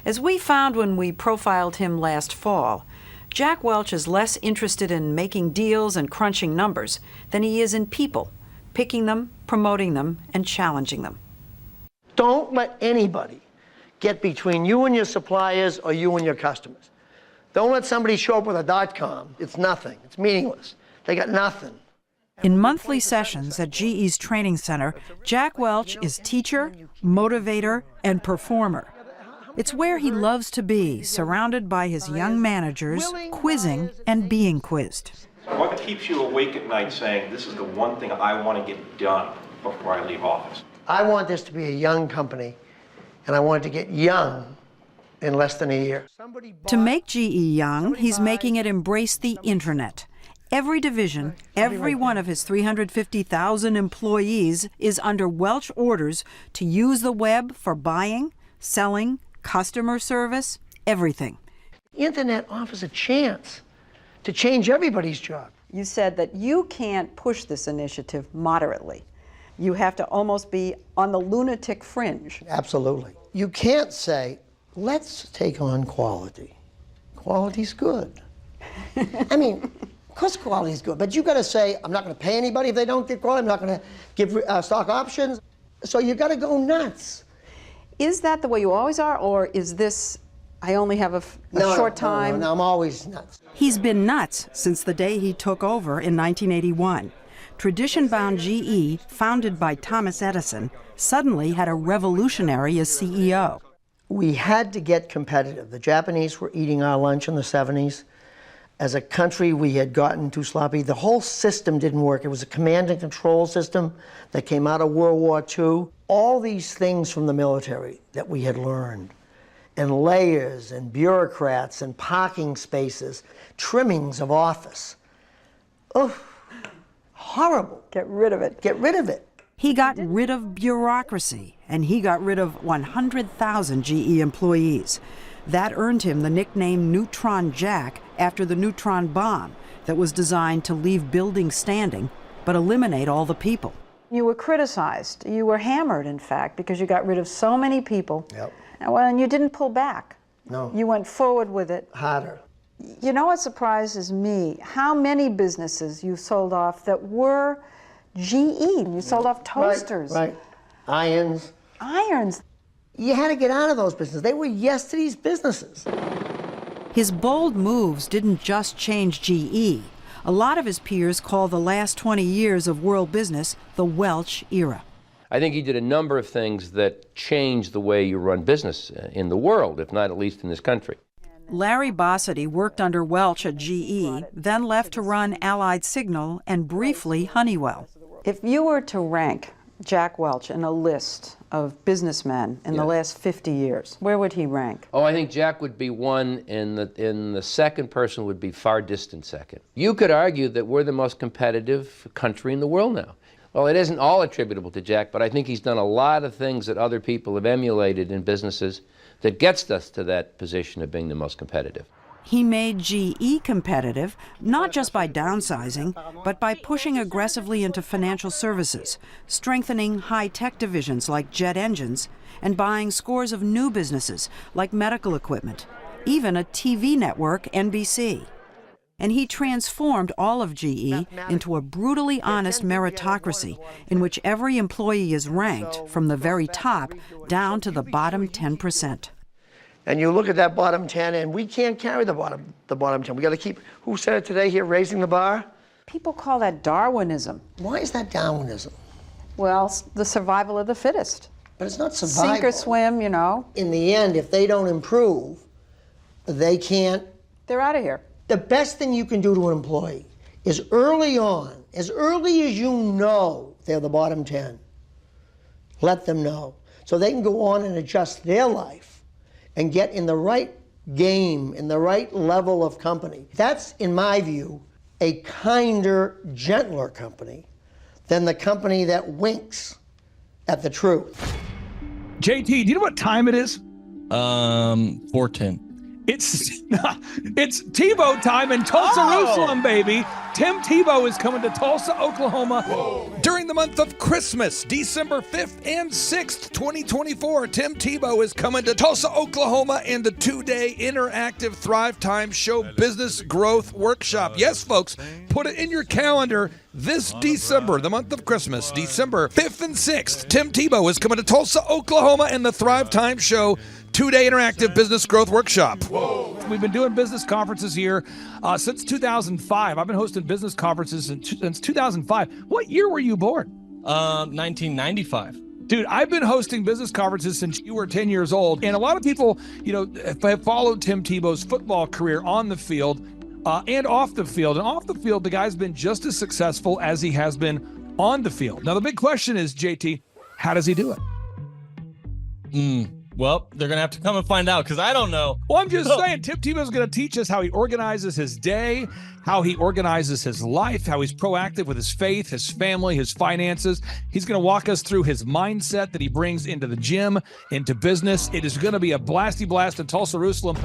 As we found when we profiled him last fall, Jack Welch is less interested in making deals and crunching numbers than he is in people, picking them, promoting them, and challenging them. Don't let anybody get between you and your suppliers or you and your customers. Don't let somebody show up with a .com. It's nothing. It's meaningless. They got nothing. In monthly sessions at GE's training center, Jack Welch is teacher, motivator, and performer. It's where he loves to be, surrounded by his young managers, quizzing and being quizzed. What keeps you awake at night saying, this is the one thing I want to get done before I leave office? I want this to be a young company, and I want it to get young in less than a year. To make GE young, he's making it embrace the internet. Every division, every one of his 350,000 employees is under Welch orders to use the web for buying, selling, customer service, everything. The internet offers a chance to change everybody's job. You said that you can't push this initiative moderately. You have to almost be on the lunatic fringe. Absolutely. You can't say, let's take on quality. Quality's good. I mean, of course quality is good, but you got to say, I'm not going to pay anybody if they don't get quality. I'm not going to give stock options. So you got to go nuts. Is that the way you always are, or is this, I only have a short time? No, I'm always nuts. He's been nuts since the day he took over in 1981. Tradition-bound GE, founded by Thomas Edison, suddenly had a revolutionary as CEO. We had to get competitive. The Japanese were eating our lunch in the 70s. As a country, we had gotten too sloppy. The whole system didn't work. It was a command and control system that came out of World War II. All these things from the military that we had learned, and layers and bureaucrats and parking spaces, trimmings of office. Oh, horrible. Get rid of it. Get rid of it. He got rid of bureaucracy, and he got rid of 100,000 GE employees. That earned him the nickname Neutron Jack after the neutron bomb that was designed to leave buildings standing but eliminate all the people. You were criticized. You were hammered, in fact, because you got rid of so many people. Yep. And you didn't pull back. No. You went forward with it. Harder. You know what surprises me? How many businesses you sold off that were GE. You sold off toasters. Right. Irons. Irons. You had to get out of those businesses. They were yesterday's businesses. His bold moves didn't just change GE. A lot of his peers call the last 20 years of world business the Welch era. I think he did a number of things that changed the way you run business in the world, if not at least in this country. Larry Bossidy worked under Welch at GE, then left to run Allied Signal and briefly Honeywell. If you were to rank Jack Welch in a list of businessmen in the last 50 years, where would he rank? Oh, I think Jack would be one, and the second person would be far distant second. You could argue that we're the most competitive country in the world now. Well, it isn't all attributable to Jack, but I think he's done a lot of things that other people have emulated in businesses that gets us to that position of being the most competitive. He made GE competitive, not just by downsizing, but by pushing aggressively into financial services, strengthening high-tech divisions like jet engines, and buying scores of new businesses like medical equipment, even a TV network, NBC. And he transformed all of GE into a brutally honest meritocracy in which every employee is ranked from the very top down to the bottom 10%. And you look at that bottom 10, and we can't carry the bottom 10. We got to keep, who said it today here, raising the bar? People call that Darwinism. Why is that Darwinism? Well, the survival of the fittest. But it's not survival. Sink or swim, you know. In the end, if they don't improve, they can't. They're out of here. The best thing you can do to an employee is early on, as early as you know they're the bottom 10, let them know. So they can go on and adjust their life and get in the right game, in the right level of company. That's, in my view, a kinder, gentler company than the company that winks at the truth. JT, do you know what time it is? 4:10. It's Tebow time in Tulsa, Jerusalem, baby. Tim Tebow is coming to Tulsa, Oklahoma. Whoa. During the month of Christmas, December 5th and 6th, 2024, Tim Tebow is coming to Tulsa, Oklahoma in the 2-day interactive Thrivetime Show Business Growth Workshop. Yes, folks, put it in your calendar. This December, the month of Christmas, December 5th and 6th, Tim Tebow is coming to Tulsa, Oklahoma in the Thrivetime Show 2-day interactive business growth workshop. Whoa. We've been doing business conferences here since 2005. I've been hosting business conferences since 2005. What year were you born? 1995. Dude, I've been hosting business conferences since you were 10 years old. And a lot of people, have followed Tim Tebow's football career on the field and off the field. And off the field, the guy's been just as successful as he has been on the field. Now, the big question is, JT, how does he do it? Well, they're going to have to come and find out because I don't know. Well, I'm just saying, Tim Tebow's going to teach us how he organizes his day, how he organizes his life, how he's proactive with his faith, his family, his finances. He's going to walk us through his mindset that he brings into the gym, into business. It is going to be a blasty blast in Tulsa, Jerusalem.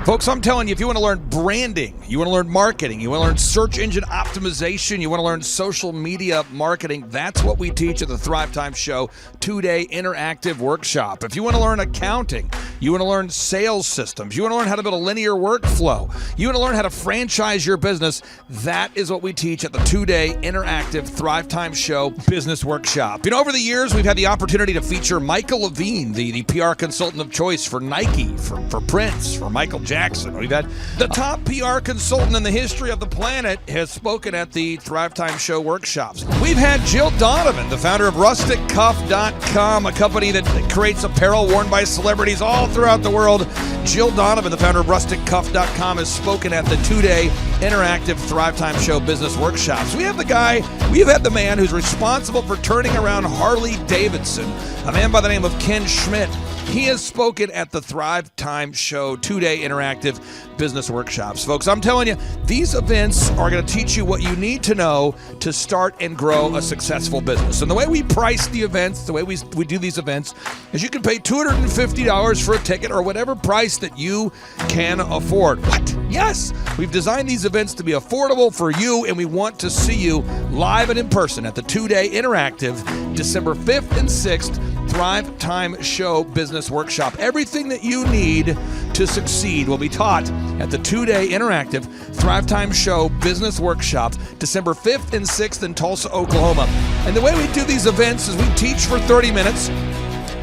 Folks, I'm telling you, if you want to learn branding, you want to learn marketing, you want to learn search engine optimization, you want to learn social media marketing, that's what we teach at the Thrivetime Show 2-day interactive workshop. If you want to learn accounting, you want to learn sales systems, you want to learn how to build a linear workflow, you want to learn how to franchise your business, that is what we teach at the 2-day interactive Thrivetime Show business workshop. Over the years, we've had the opportunity to feature Michael Levine, the PR consultant of choice for Nike, for Prince, for Michael Jackson. We've had the top PR consultant in the history of the planet has spoken at the Thrivetime Show workshops. We've had Jill Donovan, the founder of RusticCuff.com, a company that creates apparel worn by celebrities all throughout the world. Jill Donovan, the founder of RusticCuff.com, has spoken at the 2-day interactive Thrivetime Show business workshops. We have the man who's responsible for turning around Harley Davidson, a man by the name of Ken Schmidt. He has spoken at the Thrivetime Show 2-day interactive business workshops. Folks, I'm telling you, these events are going to teach you what you need to know to start and grow a successful business. And the way we price the events, the way we do these events, is you can pay $250 for a ticket or whatever price that you can afford. What? Yes, we've designed these events to be affordable for you, and we want to see you live and in person at the 2-day interactive December 5th and 6th Thrivetime Show Business Workshop. Everything that you need to succeed will be taught at the 2-day interactive Thrivetime Show Business Workshop, December 5th and 6th in Tulsa, Oklahoma. And the way we do these events is we teach for 30 minutes,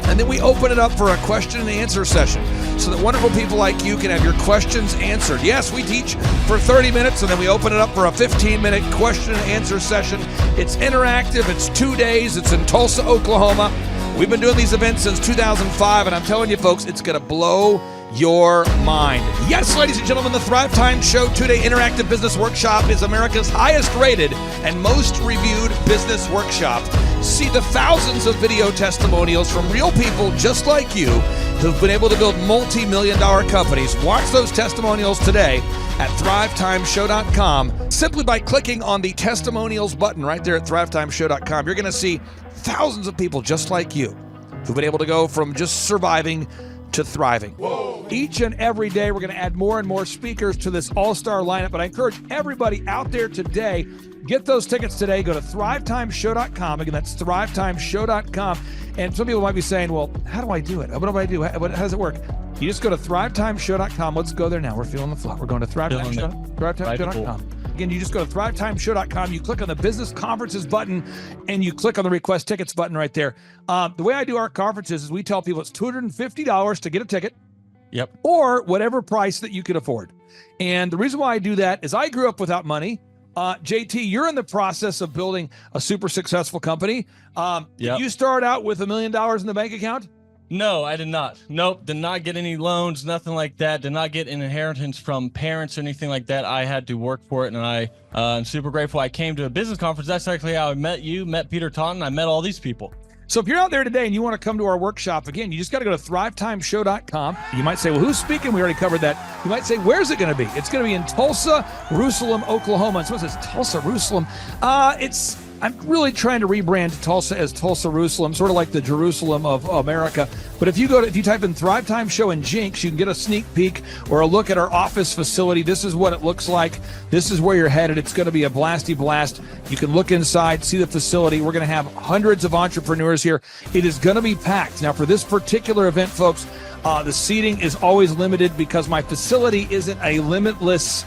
and then we open it up for a question and answer session so that wonderful people like you can have your questions answered. Yes, we teach for 30 minutes, and then we open it up for a 15-minute question and answer session. It's interactive. It's 2 days. It's in Tulsa, Oklahoma. We've been doing these events since 2005, and I'm telling you, folks, it's going to blow your mind. Yes, ladies and gentlemen, the Thrivetime Show 2-day interactive business workshop is America's highest rated and most reviewed business workshop. See the thousands of video testimonials from real people just like you who've been able to build multi-million-dollar companies. Watch those testimonials today at thrivetimeshow.com. Simply by clicking on the testimonials button right there at thrivetimeshow.com, you're going to see thousands of people just like you who've been able to go from just surviving to thriving. Whoa. Each and every day, we're going to add more and more speakers to this all-star lineup, but I encourage everybody out there today, get those tickets today. Go to thrivetimeshow.com. Again, that's thrivetimeshow.com. And some people might be saying, well, how do I do it? What do I do? How does it work? You just go to thrivetimeshow.com. Let's go there now. We're feeling the flow. We're going to thrivetimeshow.com. Again, you just go to thrivetimeshow.com. You click on the business conferences button, and you click on the request tickets button right there. The way I do our conferences is we tell people it's $250 to get a ticket. Yep. Or whatever price that you can afford. And the reason why I do that is I grew up without money. JT, you're in the process of building a super successful company. Did you start out with $1 million in the bank account? No, I did not. Nope, did not get any loans, nothing like that. Did not get an inheritance from parents or anything like that. I had to work for it, and I'm super grateful. I came to a business conference. That's actually how I met you, met Peter Taunton. I met all these people. So if you're out there today and you want to come to our workshop, again, you just got to go to thrivetimeshow.com. You might say, well, who's speaking? We already covered that. You might say, where's it going to be? It's going to be in Tulsa, Jerusalem, Oklahoma. And someone says, Tulsa, Jerusalem. I'm really trying to rebrand Tulsa as Tulsa Jerusalem, sort of like the Jerusalem of America. But if you type in Thrivetime Show and Jinx, you can get a sneak peek or a look at our office facility. This is what it looks like. This is where you're headed. It's going to be a blasty blast. You can look inside, see the facility. We're going to have hundreds of entrepreneurs here. It is going to be packed. Now, for this particular event, folks, the seating is always limited because my facility isn't a limitless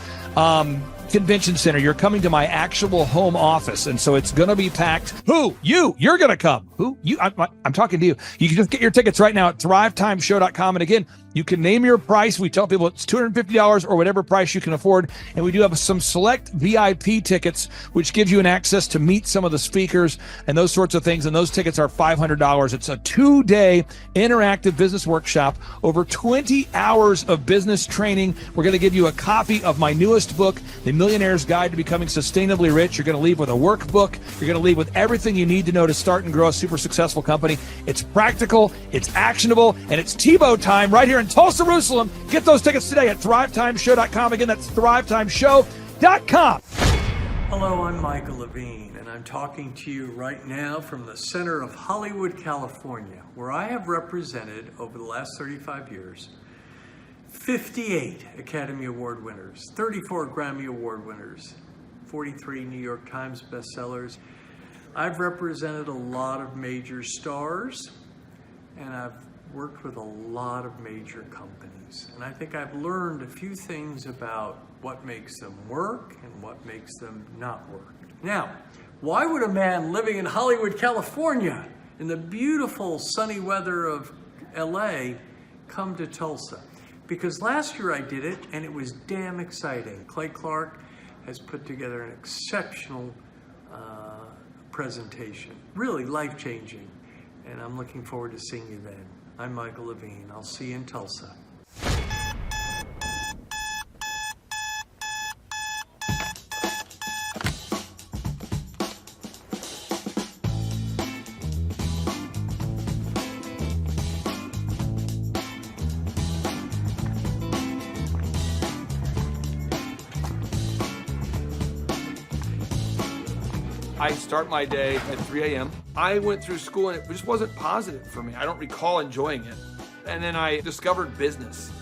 convention center. You're coming to my actual home office, and so it's going to be packed. Who? You're going to come. Who? You? I'm talking to you. You can just get your tickets right now at thrivetimeshow.com. And again, you can name your price. We tell people it's $250 or whatever price you can afford. And we do have some select VIP tickets, which gives you an access to meet some of the speakers and those sorts of things. And those tickets are $500. It's a 2-day interactive business workshop, over 20 hours of business training. We're going to give you a copy of my newest book, The Millionaire's Guide to Becoming Sustainably Rich. You're going to leave with a workbook. You're going to leave with everything you need to know to start and grow a super successful company. It's practical, it's actionable, and it's Tebow time right here in Tulsa, Jerusalem. Get those tickets today at thrivetimeshow.com. Again, that's thrivetimeshow.com. Hello, I'm Michael Levine, and I'm talking to you right now from the center of Hollywood, California, where I have represented over the last 35 years 58 Academy Award winners, 34 Grammy Award winners, 43 New York Times bestsellers. I've represented a lot of major stars, and I've worked with a lot of major companies. And I think I've learned a few things about what makes them work and what makes them not work. Now, why would a man living in Hollywood, California, in the beautiful sunny weather of LA, come to Tulsa? Because last year I did it, and it was damn exciting. Clay Clark has put together an exceptional presentation, really life-changing, and I'm looking forward to seeing you then. I'm Michael Levine. I'll see you in Tulsa. I start my day at 3 a.m. I went through school and it just wasn't positive for me. I don't recall enjoying it. And then I discovered business.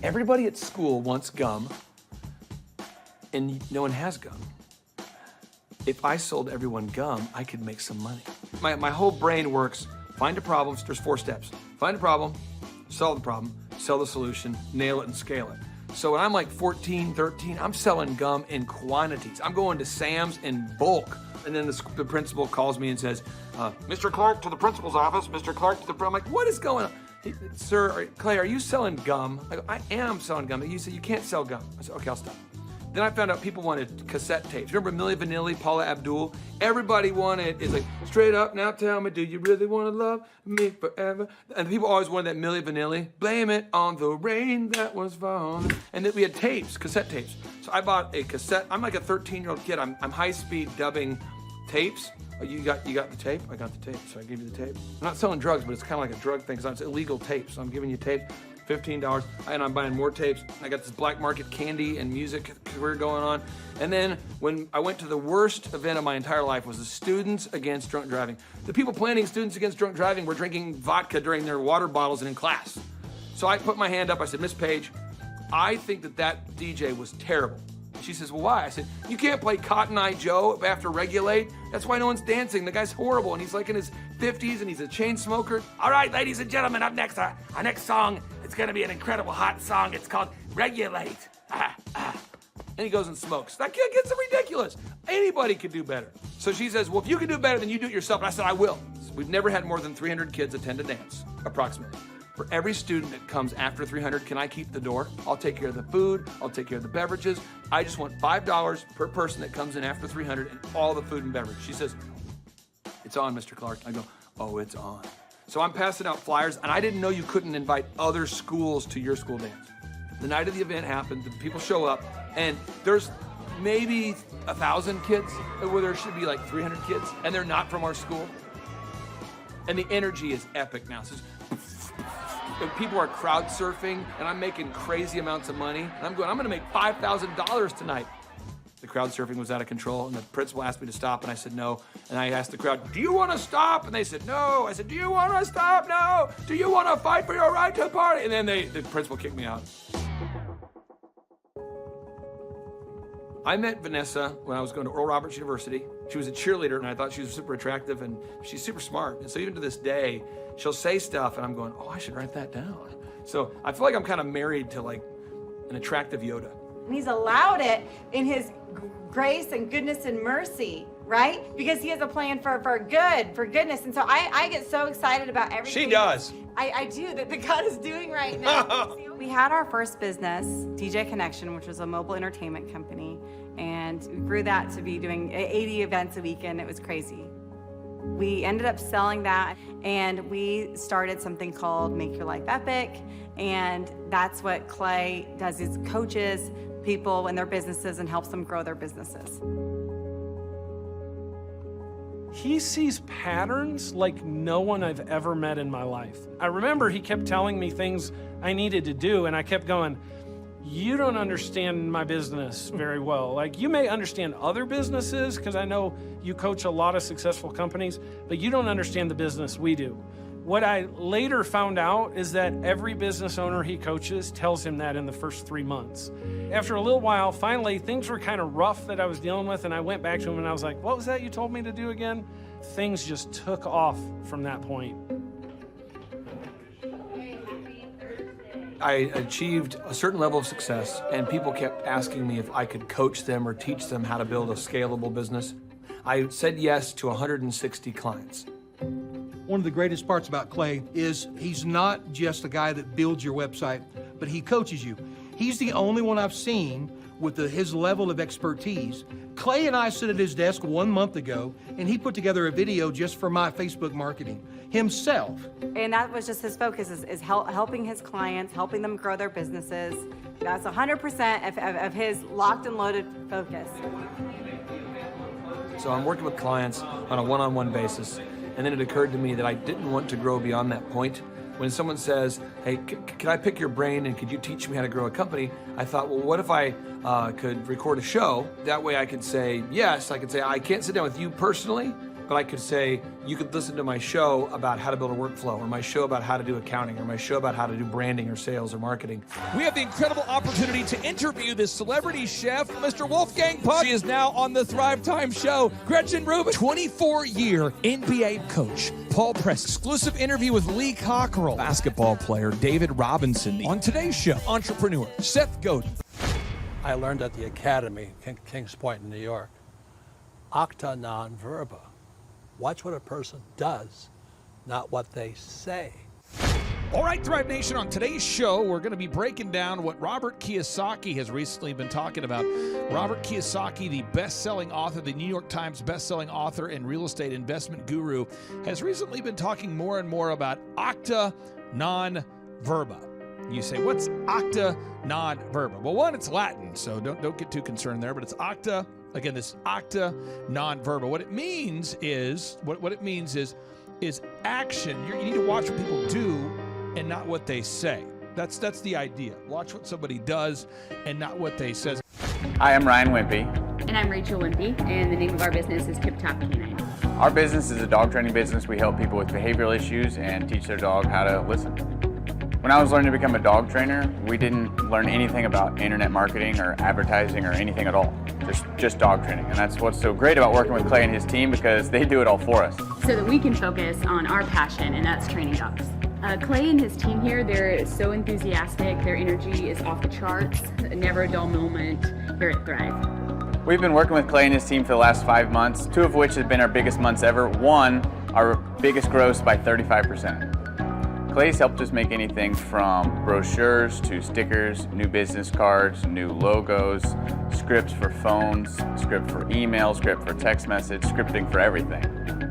Everybody at school wants gum, and no one has gum. If I sold everyone gum, I could make some money. My whole brain works. Find a problem. There's 4 steps. Find a problem, solve the problem, sell the solution, nail it, and scale it. So when I'm like 14, 13, I'm selling gum in quantities. I'm going to Sam's in bulk. And then the principal calls me and says, Mr. Clark to the principal's office, Mr. Clark to the... I'm like, what is going on? Sir, Clay, are you selling gum? I go, I am selling gum. He said, you can't sell gum. I said, okay, I'll stop. Then I found out people wanted cassette tapes. Remember Milli Vanilli, Paula Abdul? Everybody wanted, it's like, straight up, now tell me, do you really want to love me forever? And people always wanted that Milli Vanilli. Blame it on the rain that was falling. And then we had tapes, cassette tapes. So I bought a cassette. I'm like a 13-year-old kid. I'm high-speed dubbing tapes. Oh, you got the tape? I got the tape, so I gave you the tape. I'm not selling drugs, but it's kind of like a drug thing, because it's illegal tapes. So I'm giving you tape. $15, and I'm buying more tapes. I got this black market candy and music career going on. And then when I went to the worst event of my entire life was the Students Against Drunk Driving. The people planning Students Against Drunk Driving were drinking vodka during their water bottles and in class. So I put my hand up, I said, Miss Page, I think that DJ was terrible. She says, well, why? I said, you can't play Cotton Eye Joe after Regulate. That's why no one's dancing. The guy's horrible, and he's like in his 50s, and he's a chain smoker. All right, ladies and gentlemen, up next, our next song, it's gonna be an incredible hot song. It's called Regulate. And he goes and smokes. That kid gets ridiculous. Anybody could do better. So she says, well, if you can do better, then you do it yourself. And I said, I will. We've never had more than 300 kids attend a dance, approximately. For every student that comes after 300, can I keep the door? I'll take care of the food. I'll take care of the beverages. I just want $5 per person that comes in after 300 and all the food and beverage. She says, it's on, Mr. Clark. I go, oh, it's on. So I'm passing out flyers, and I didn't know you couldn't invite other schools to your school dance. The night of the event happened, the people show up, and there's maybe 1,000 kids, where there should be like 300 kids, and they're not from our school. And the energy is epic now. So people are crowd surfing, and I'm making crazy amounts of money. And I'm going to make $5,000 tonight. The crowd surfing was out of control, and the principal asked me to stop, and I said no. And I asked the crowd, do you want to stop? And they said no. I said, do you want to stop? No. Do you want to fight for your right to the party? And then the principal kicked me out. I met Vanessa when I was going to Oral Roberts University. She was a cheerleader, and I thought she was super attractive, and she's super smart. And so even to this day, she'll say stuff, and I'm going, oh, I should write that down. So I feel like I'm kind of married to like an attractive Yoda. And he's allowed it in his grace and goodness and mercy, right? Because he has a plan for goodness. And so I get so excited about everything. She does. I do, that God is doing right now. We had our first business, DJ Connection, which was a mobile entertainment company. And we grew that to be doing 80 events a weekend. It was crazy. We ended up selling that, and we started something called Make Your Life Epic. And that's what Clay does, is coaches people in their businesses and helps them grow their businesses. He sees patterns like no one I've ever met in my life. I remember he kept telling me things I needed to do, and I kept going, you don't understand my business very well. Like, you may understand other businesses, because I know you coach a lot of successful companies, but you don't understand the business we do. What I later found out is that every business owner he coaches tells him that in the first 3 months. After a little while, finally, things were kind of rough that I was dealing with, and I went back to him and I was like, what was that you told me to do again? Things just took off from that point. I achieved a certain level of success, and people kept asking me if I could coach them or teach them how to build a scalable business. I said yes to 160 clients. One of the greatest parts about Clay is he's not just a guy that builds your website, but he coaches you. He's the only one I've seen with his level of expertise. Clay and I sit at his desk 1 month ago, and he put together a video just for my Facebook marketing himself. And that was just his focus, is helping his clients, helping them grow their businesses. That's 100% of his locked and loaded focus. So I'm working with clients on a one-on-one basis, and then it occurred to me that I didn't want to grow beyond that point. When someone says, hey, can I pick your brain and could you teach me how to grow a company? I thought, well, what if I could record a show? That way I could say, yes, I could say, I can't sit down with you personally, but I could say, you could listen to my show about how to build a workflow, or my show about how to do accounting, or my show about how to do branding or sales or marketing. We have the incredible opportunity to interview this celebrity chef, Mr. Wolfgang Puck. She is now on the Thrivetime show. Gretchen Rubin, 24-year NBA coach. Paul Press, exclusive interview with Lee Cockrell. Basketball player David Robinson. On today's show, entrepreneur Seth Godin. I learned at the Academy, Kings Point in New York, acta non verba. Watch what a person does, not what they say. All right, Thrive Nation, on today's show, we're going to be breaking down what Robert Kiyosaki has recently been talking about. Robert Kiyosaki, the best-selling author, the New York Times best-selling author and real estate investment guru, has recently been talking more and more about acta non verba. You say, what's acta non verba? Well, one, it's Latin, so don't get too concerned there, but it's acta. Again, this acta non verba. What it means is action. You need to watch what people do and not what they say. That's the idea. Watch what somebody does and not what they say. Hi, I'm Ryan Wimpy. And I'm Rachel Wimpy, and the name of our business is Tip Top Canine. Our business is a dog training business. We help people with behavioral issues and teach their dog how to listen. When I was learning to become a dog trainer, we didn't learn anything about internet marketing or advertising or anything at all. Just dog training. And that's what's so great about working with Clay and his team, because they do it all for us. So that we can focus on our passion, and that's training dogs. Clay and his team here, they're so enthusiastic. Their energy is off the charts. Never a dull moment here at Thrive. We've been working with Clay and his team for the last 5 months, 2 of which have been our biggest months ever. 1, our biggest gross by 35%. Clay's helped us make anything from brochures to stickers, new business cards, new logos, scripts for phones, script for email, script for text message, scripting for everything.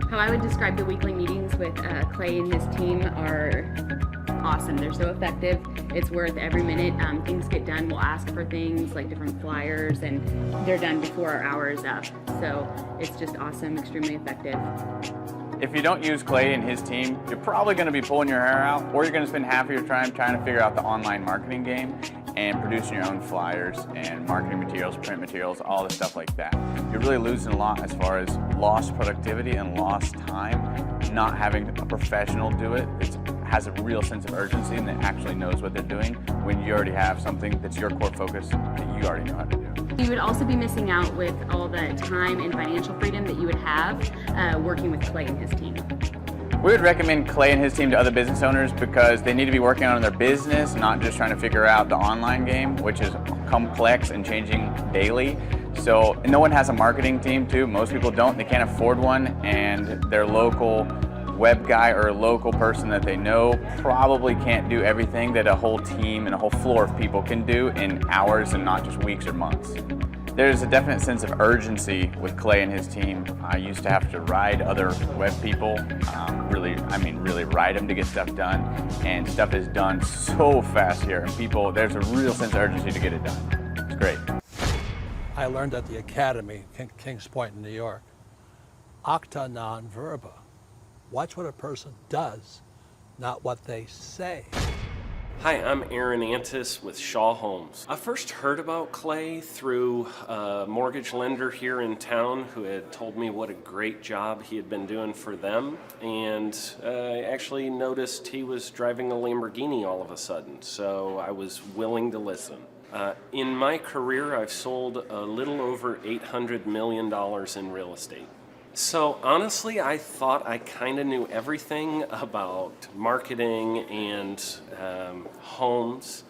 How I would describe the weekly meetings with Clay and his team are awesome. They're so effective. It's worth every minute. Things get done. We'll ask for things like different flyers, and they're done before our hour's up. So it's just awesome, extremely effective. If you don't use Clay and his team, you're probably going to be pulling your hair out, or you're going to spend half of your time trying to figure out the online marketing game. and producing your own flyers and marketing materials, print materials, all the stuff like that. You're really losing a lot as far as lost productivity and lost time, not having a professional do it. It has a real sense of urgency and that actually knows what they're doing when you already have something that's your core focus that you already know how to do. You would also be missing out with all the time and financial freedom that you would have working with Clay and his team. We would recommend Clay and his team to other business owners because they need to be working on their business, not just trying to figure out the online game, which is complex and changing daily. So no one has a marketing team too. Most people don't. They can't afford one, and their local web guy or a local person that they know probably can't do everything that a whole team and a whole floor of people can do in hours and not just weeks or months. There's a definite sense of urgency with Clay and his team. I used to have to ride other web people, really ride them to get stuff done, and stuff is done so fast here, and there's a real sense of urgency to get it done. It's great. I learned at the Academy, Kings Point in New York, acta non verba. Watch what a person does, not what they say. Hi, I'm Aaron Antis with Shaw Homes. I first heard about Clay through a mortgage lender here in town who had told me what a great job he had been doing for them, and I actually noticed he was driving a Lamborghini all of a sudden, so I was willing to listen. In my career, I've sold a little over $800 million in real estate. So honestly, I thought I kind of knew everything about marketing and homes.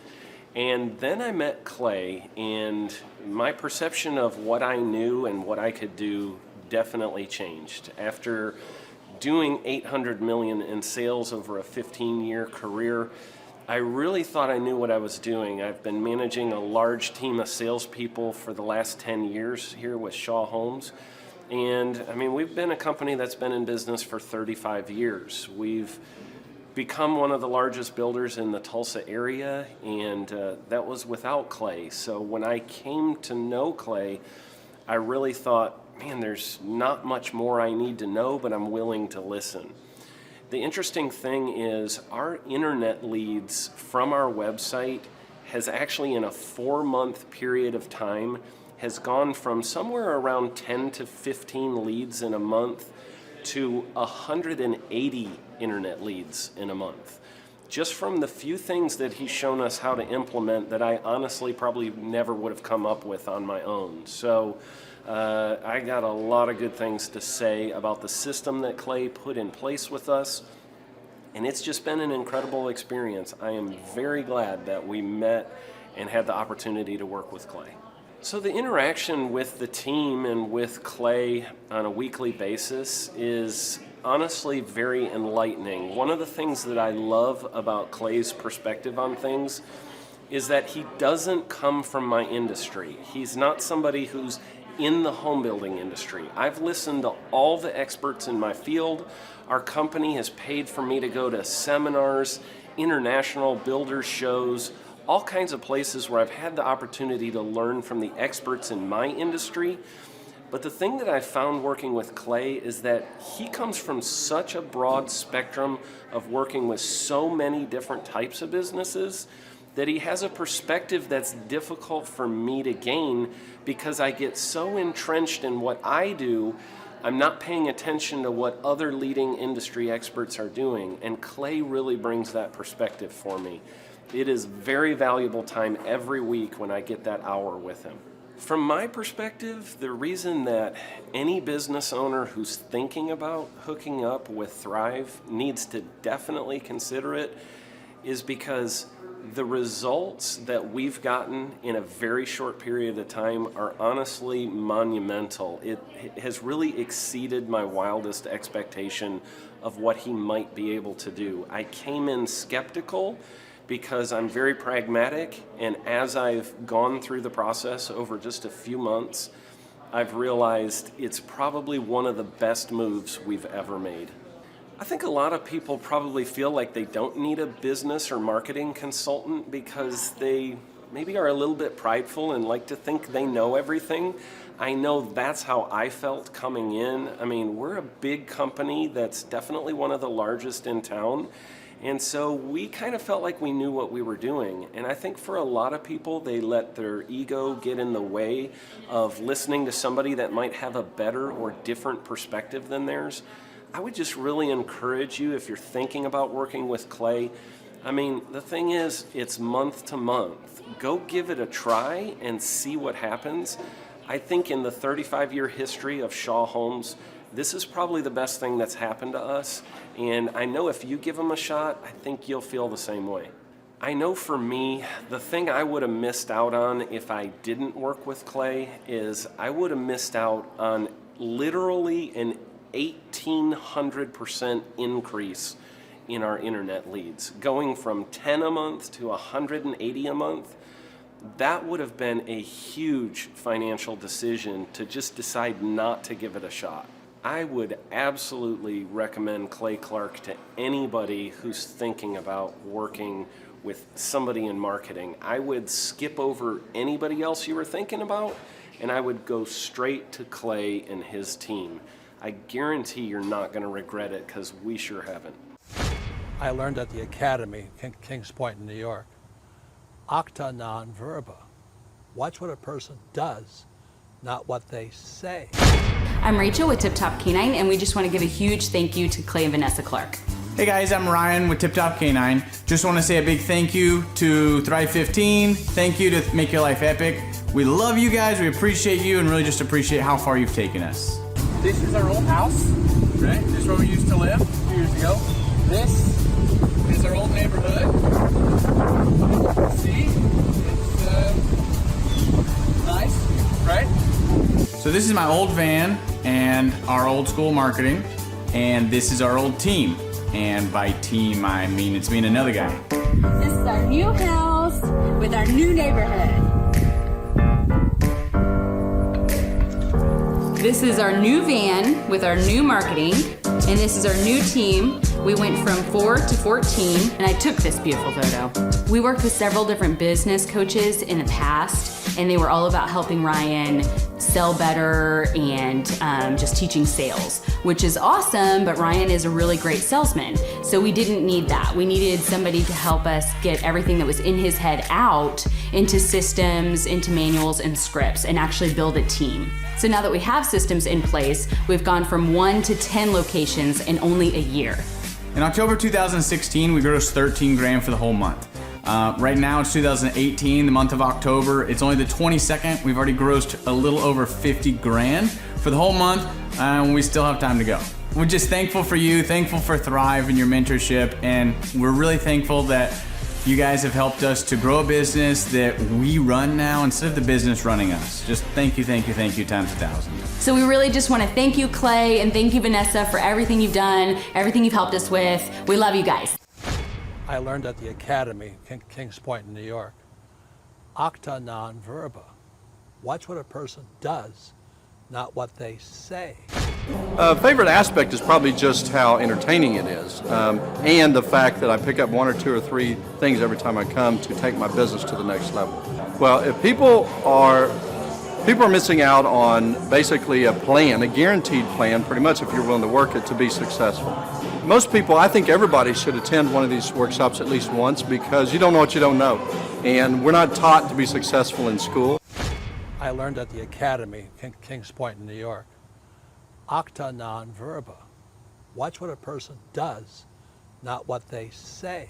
And then I met Clay, and my perception of what I knew and what I could do definitely changed. After doing $800 million in sales over a 15-year career, I really thought I knew what I was doing. I've been managing a large team of salespeople for the last 10 years here with Shaw Homes. And we've been a company that's been in business for 35 years. We've become one of the largest builders in the Tulsa area, and that was without Clay. So when I came to know Clay, I really thought, man, there's not much more I need to know, but I'm willing to listen. The interesting thing is our internet leads from our website has actually, in a 4-month period of time, has gone from somewhere around 10 to 15 leads in a month to 180 internet leads in a month. Just from the few things that he's shown us how to implement that I honestly probably never would have come up with on my own. So I got a lot of good things to say about the system that Clay put in place with us, and it's just been an incredible experience. I am very glad that we met and had the opportunity to work with Clay. So the interaction with the team and with Clay on a weekly basis is honestly very enlightening. One of the things that I love about Clay's perspective on things is that he doesn't come from my industry. He's not somebody who's in the home building industry. I've listened to all the experts in my field. Our company has paid for me to go to seminars, international builder shows, all kinds of places where I've had the opportunity to learn from the experts in my industry. But the thing that I found working with Clay is that he comes from such a broad spectrum of working with so many different types of businesses that he has a perspective that's difficult for me to gain because I get so entrenched in what I do, I'm not paying attention to what other leading industry experts are doing. And Clay really brings that perspective for me. It is very valuable time every week when I get that hour with him. From my perspective, the reason that any business owner who's thinking about hooking up with Thrive needs to definitely consider it is because the results that we've gotten in a very short period of time are honestly monumental. It has really exceeded my wildest expectation of what he might be able to do. I came in skeptical because I'm very pragmatic, and as I've gone through the process over just a few months, I've realized it's probably one of the best moves we've ever made. I think a lot of people probably feel like they don't need a business or marketing consultant because they maybe are a little bit prideful and like to think they know everything. I know that's how I felt coming in. We're a big company that's definitely one of the largest in town. And so we kind of felt like we knew what we were doing. And I think for a lot of people, they let their ego get in the way of listening to somebody that might have a better or different perspective than theirs. I would just really encourage you, if you're thinking about working with clay, I mean, the thing is, it's month to month. Go give it a try and see what happens. I think in the 35-year history of Shaw Homes, this is probably the best thing that's happened to us. And I know if you give them a shot, I think you'll feel the same way. I know for me, the thing I would have missed out on if I didn't work with clay is I would have missed out on literally an 1,800% increase in our internet leads, going from 10 a month to 180 a month. That would have been a huge financial decision to just decide not to give it a shot. I would absolutely recommend Clay Clark to anybody who's thinking about working with somebody in marketing. I would skip over anybody else you were thinking about, and I would go straight to Clay and his team. I guarantee you're not going to regret it, because we sure haven't. I learned at the Academy, Kings Point in New York. Acta non verba. Watch what a person does, not what they say. I'm Rachel with Tip Top Canine, and we just want to give a huge thank you to Clay and Vanessa Clark. Hey guys, I'm Ryan with Tip Top Canine. Just want to say a big thank you to Thrive 15. Thank you to Make Your Life Epic. We love you guys, we appreciate you, and really just appreciate how far you've taken us. This is our old house, right? This is where we used to live a few years ago. This is our old neighborhood. See? It's nice, right? So this is my old van and our old school marketing, and this is our old team. And by team, I mean it's me and another guy. This is our new house with our new neighborhood. This is our new van with our new marketing, and this is our new team. We went from 4 to 14, and I took this beautiful photo. We worked with several different business coaches in the past, and they were all about helping Ryan sell better and just teaching sales, which is awesome, but Ryan is a really great salesman. So we didn't need that. We needed somebody to help us get everything that was in his head out into systems, into manuals and scripts, and actually build a team. So now that we have systems in place, we've gone from 1 to 10 locations in only a year. In October 2016, we grossed 13 grand for the whole month. Right now it's 2018, the month of October. It's only the 22nd. We've already grossed a little over 50 grand for the whole month, and we still have time to go. We're just thankful for you, thankful for Thrive and your mentorship, and we're really thankful that you guys have helped us to grow a business that we run now instead of the business running us. Just thank you times 1,000. So we really just want to thank you, Clay, and thank you, Vanessa, for everything you've done, everything you've helped us with. We love you guys. I learned at the Academy, Kings Point in New York. Acta non verba. Watch what a person does, not what they say. Favorite aspect is probably just how entertaining it is, and the fact that I pick up 1 or 2 or 3 things every time I come to take my business to the next level. Well, if people are missing out on basically a plan, a guaranteed plan, pretty much if you're willing to work it to be successful. Most people, I think everybody should attend one of these workshops at least once, because you don't know what you don't know, and we're not taught to be successful in school. I learned at the Academy, Kings Point in New York. Acta non verba. Watch what a person does, not what they say.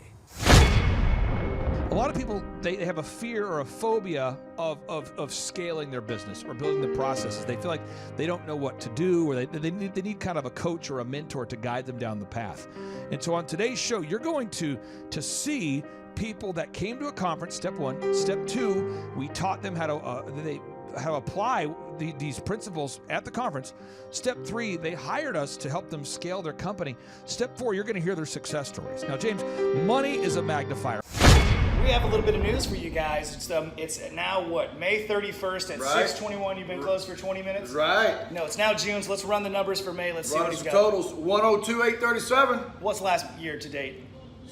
A lot of people, they have a fear or a phobia of scaling their business or building the processes. They feel like they don't know what to do, or they need kind of a coach or a mentor to guide them down the path. And so on today's show, you're going to see people that came to a conference, step 1. Step 2, we taught them how to apply these principles at the conference. Step 3, they hired us to help them scale their company. Step 4, you're going to hear their success stories. Now, James, money is a magnifier. We have a little bit of news for you guys. It's now what, May 31st at 6:21. You've been closed for 20 minutes? Right. No, it's now June, so let's run the numbers for May. Let's see what he's got. Totals 102,837. What's last year to date?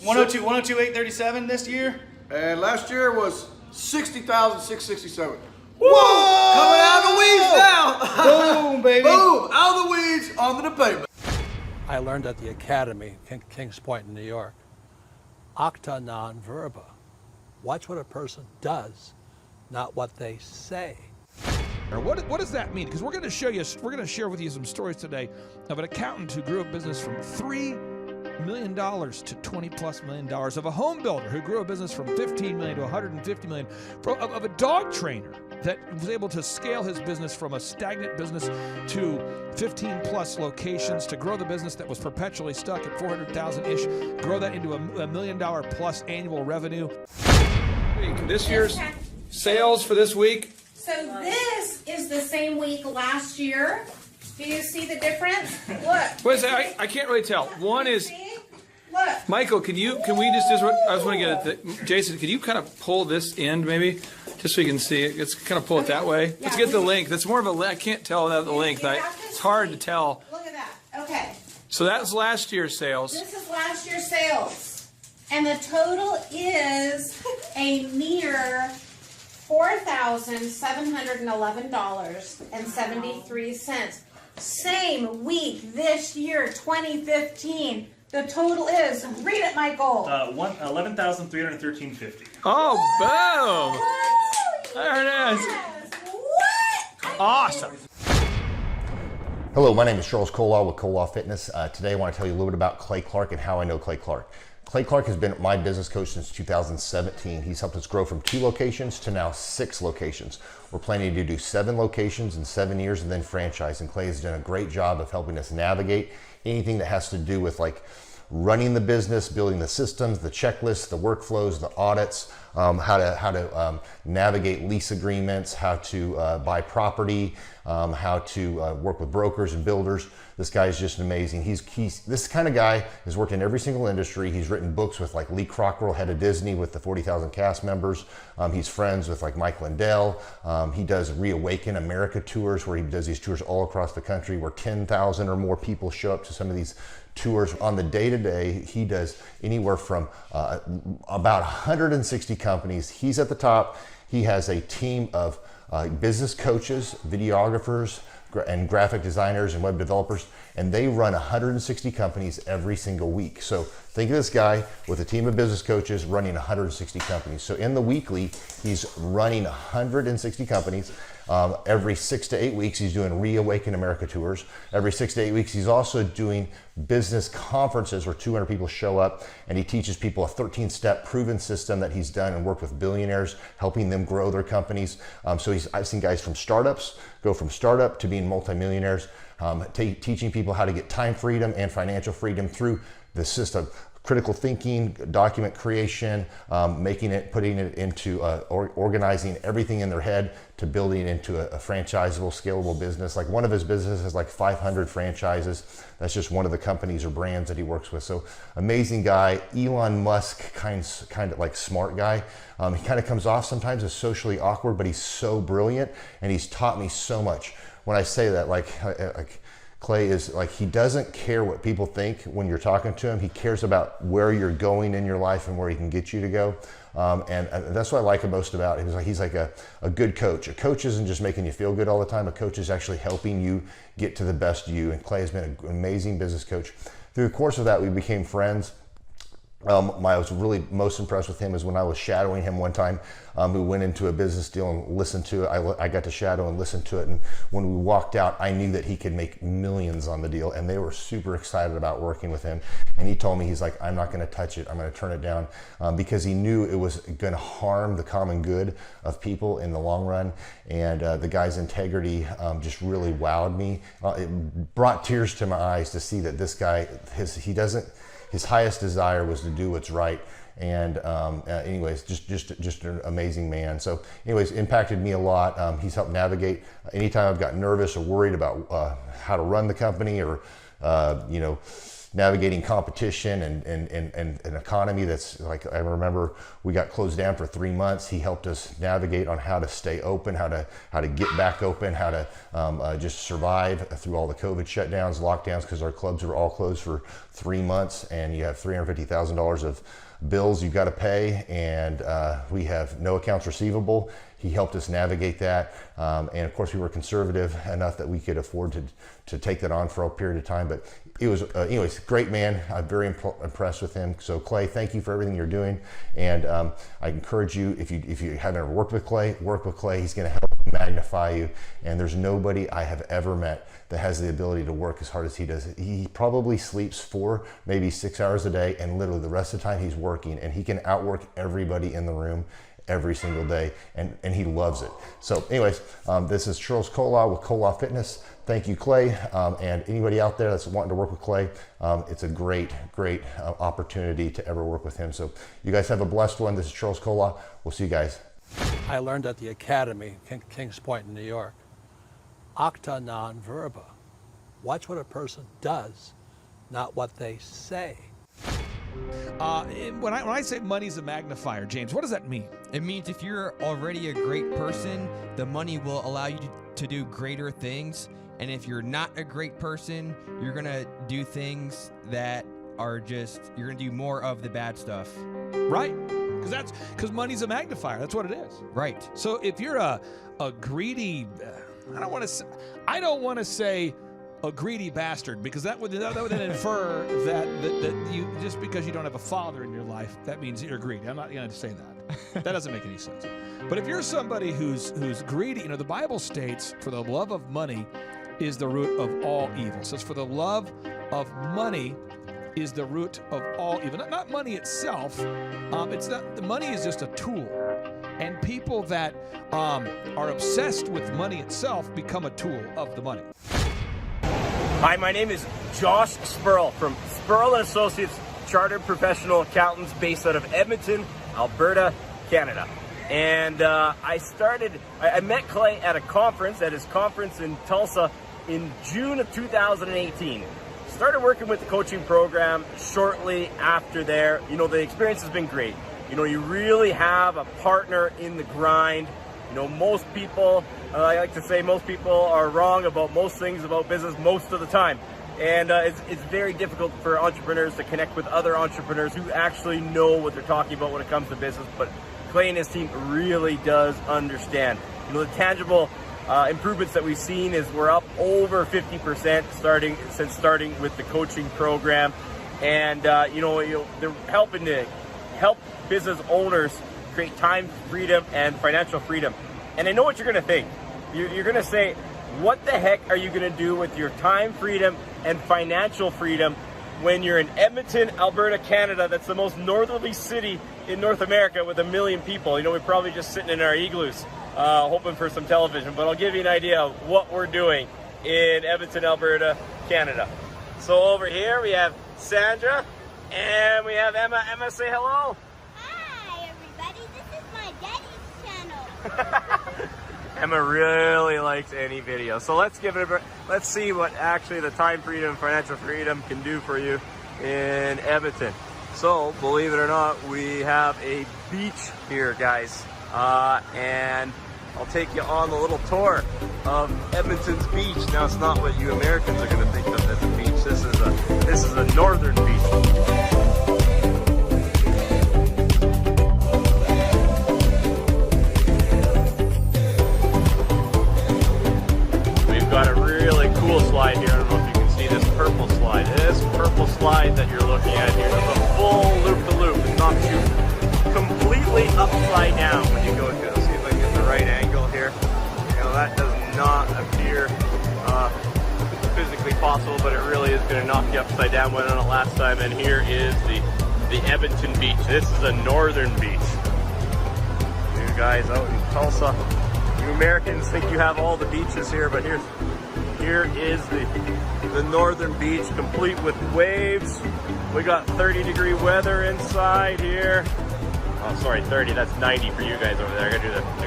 102,837 this year? And last year was 60,667. Whoa! Coming out of the weeds now. Boom, baby. Boom! Out of the weeds, onto the pavement. I learned at the Academy, Kings Point in New York. Acta non verba. Watch what a person does, not what they say. What does that mean? Because we're going to share with you some stories today of an accountant who grew a business from $3 million to $20+ million, of a home builder who grew a business from $15 million to $150 million, of a dog trainer that was able to scale his business from a stagnant business to 15+ locations, to grow the business that was perpetually stuck at 400,000-ish, grow that into a $1 million+ annual revenue. This year's sales for this week. So this is the same week last year. Do you see the difference? Look. What is that? I can't really tell. One is, Look. Michael, can we just, I just want to get it, Jason, can you kind of pull this end maybe? Just so you can see it. Let's kind of pull it that way. Let's get the length. That's more of a, I can't tell without the length. It's hard to tell. Look at that. Okay. So that's last year's sales. This is last year's sales. And the total is a mere $4,711.73. Same week this year, 2015. The total is, read it, Michael. $11,313.50. Oh, boom! There it is. What? Awesome. Hello, my name is Charles Kolaw with Kolaw Fitness. Today I want to tell you a little bit about Clay Clark and how I know Clay Clark. Clay Clark has been my business coach since 2017. He's helped us grow from 2 locations to now 6 locations. We're planning to do 7 locations in 7 years and then franchise. And Clay has done a great job of helping us navigate anything that has to do with like running the business, building the systems, the checklists, the workflows, the audits, how to navigate lease agreements, how to buy property, how to work with brokers and builders. This guy is just amazing. He's this kind of guy has worked in every single industry. He's written books with like Lee Crockrell, head of Disney, with the 40,000 cast members. He's friends with like Mike Lindell. He does Reawaken America tours, where he does these tours all across the country, where 10,000 or more people show up to some of these tours. On the day-to-day, he does anywhere from about 160 companies. He's at the top. He has a team of business coaches, videographers, and graphic designers and web developers, and they run 160 companies every single week. So think of this guy with a team of business coaches running 160 companies. So in the weekly, he's running 160 companies. Every 6 to 8 weeks, he's doing Reawaken America tours. Every 6 to 8 weeks, he's also doing business conferences where 200 people show up, and he teaches people a 13-step proven system that he's done and worked with billionaires, helping them grow their companies. So I've seen guys from startups go from startup to being multimillionaires, teaching people how to get time freedom and financial freedom through the system. Critical thinking, document creation, putting it into organizing everything in their head to building it into a franchisable, scalable business. Like one of his businesses has like 500 franchises. That's just one of the companies or brands that he works with. So amazing guy. Elon Musk kind of like smart guy. He kind of comes off sometimes as socially awkward, but he's so brilliant, and he's taught me so much. When I say that, like Clay is like, he doesn't care what people think when you're talking to him. He cares about where you're going in your life and where he can get you to go. And that's what I like most about him. He's like a good coach. A coach isn't just making you feel good all the time. A coach is actually helping you get to the best you. And Clay has been an amazing business coach. Through the course of that, we became friends. I was really most impressed with him is when I was shadowing him one time. We went into a business deal and listened to it. I got to shadow and listen to it. And when we walked out, I knew that he could make millions on the deal. And they were super excited about working with him. And he told me, he's like, I'm not going to touch it. I'm going to turn it down, because he knew it was going to harm the common good of people in the long run. And the guy's integrity just really wowed me. It brought tears to my eyes to see that this guy, his highest desire was to do what's right. And anyways, just an amazing man. So anyways, impacted me a lot. He's helped navigate anytime I've got nervous or worried about how to run the company, or navigating competition and an economy that's like, I remember we got closed down for 3 months. He helped us navigate on how to stay open, how to get back open, how to just survive through all the COVID shutdowns, lockdowns, because our clubs were all closed for 3 months, and you have $350,000 bills you've got to pay, and we have no accounts receivable. He helped us navigate that, and of course we were conservative enough that we could afford to take that on for a period of time. But it was, anyways, great man. I'm very impressed with him. So Clay, thank you for everything you're doing, and I encourage you, if you haven't ever worked with Clay, work with Clay. He's going to help magnify you, and there's nobody I have ever met that has the ability to work as hard as he does. He probably sleeps 4, maybe 6 hours a day, and literally the rest of the time he's working, and he can outwork everybody in the room every single day, and he loves it. So anyways, this is Charles Kolaw with Kolaw Fitness. Thank you, Clay, and anybody out there that's wanting to work with Clay, it's a great opportunity to ever work with him. So you guys have a blessed one. This is Charles Kolaw. We'll see you guys. I learned at the Academy, Kings Point in New York, acta non verba. Watch what a person does, not what they say. When I say money's a magnifier, James, what does that mean? It means if you're already a great person, the money will allow you to do greater things. And if you're not a great person, you're going to do things that are just, you're going to do more of the bad stuff. Right. Because money's a magnifier. That's what it is. Right. So if you're a greedy, I don't want to say a greedy bastard, because that would then infer that you, just because you don't have a father in your life, that means you're greedy. I'm not going to say that. That doesn't make any sense. But if you're somebody who's greedy, the Bible states, for the love of money is the root of all evil. So it's for the love of money is the root of all evil. Not money itself. It's not. The money is just a tool, and people that are obsessed with money itself become a tool of the money. Hi, my name is Josh Spurl from Spurl & Associates, Chartered Professional Accountants based out of Edmonton, Alberta, Canada. And I met Clay at his conference in Tulsa in June of 2018. Started working with the coaching program shortly after there. The experience has been great. You really have a partner in the grind. Most people, I like to say most people are wrong about most things about business most of the time. And it's very difficult for entrepreneurs to connect with other entrepreneurs who actually know what they're talking about when it comes to business. But Clay and his team really does understand. The tangible improvements that we've seen is we're up over 50% since starting with the coaching program. And, they're helping to help business owners create time freedom and financial freedom. And I know what you're going to think. You're going to say, what the heck are you going to do with your time freedom and financial freedom when you're in Edmonton, Alberta, Canada? That's the most northerly city in North America with 1 million people. We're probably just sitting in our igloos hoping for some television. But I'll give you an idea of what we're doing in Edmonton, Alberta, Canada. So over here we have Sandra and we have Emma. Emma, say hello. Hi, everybody. This is my daddy's channel. Emma really likes any video. So let's see what actually the time freedom, financial freedom can do for you in Edmonton. So believe it or not, we have a beach here, guys. And I'll take you on the little tour of Edmonton's beach. Now it's not what you Americans are going to think of as a beach. This is a northern beach. Got a really cool slide here. I don't know if you can see this purple slide. This purple slide that you're looking at here is a full loop-to-loop. It knocks you completely upside down when you go to it. Let's see if I can get the right angle here. That does not appear physically possible, but it really is going to knock you upside down. Went on it last time, and here is the Edmonton beach. This is a northern beach. You guys out in Tulsa, you Americans think you have all the beaches here, but here is the northern beach, complete with waves. We got 30-degree weather inside here. Oh, sorry, 30. That's 90 for you guys over there. I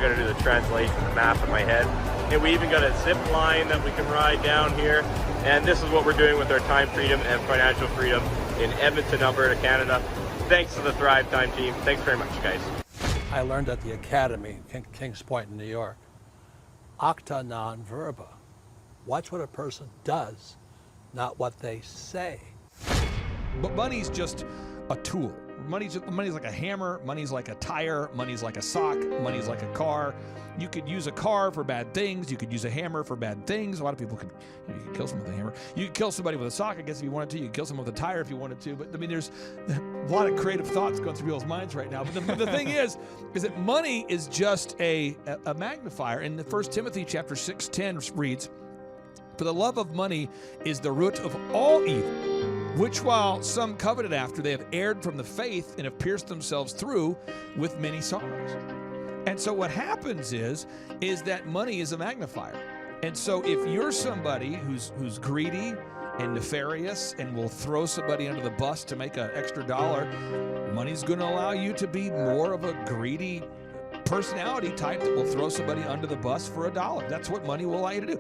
gotta do the translation, the map in my head. And we even got a zip line that we can ride down here. And this is what we're doing with our time freedom and financial freedom in Edmonton, Alberta, Canada. Thanks to the Thrivetime team. Thanks very much, guys. I learned at the Academy, Kings Point in New York, acta non verba. Watch what a person does, not what they say. But money's just a tool. Money's like a hammer, money's like a tire, money's like a sock, money's like a car. You could use a car for bad things, you could use a hammer for bad things. A lot of people could, you could kill someone with a hammer. You could kill somebody with a sock, I guess, if you wanted to. You could kill someone with a tire if you wanted to. But I mean, there's a lot of creative thoughts going through people's minds right now. But the thing is that money is just a magnifier. And the 1 Timothy chapter 6:10 reads, "For the love of money is the root of all evil, which while some coveted after, they have erred from the faith and have pierced themselves through with many sorrows." And so what happens is that money is a magnifier. And so if you're somebody who's greedy and nefarious and will throw somebody under the bus to make an extra dollar, money's going to allow you to be more of a greedy personality type that will throw somebody under the bus for $1. That's what money will allow you to do.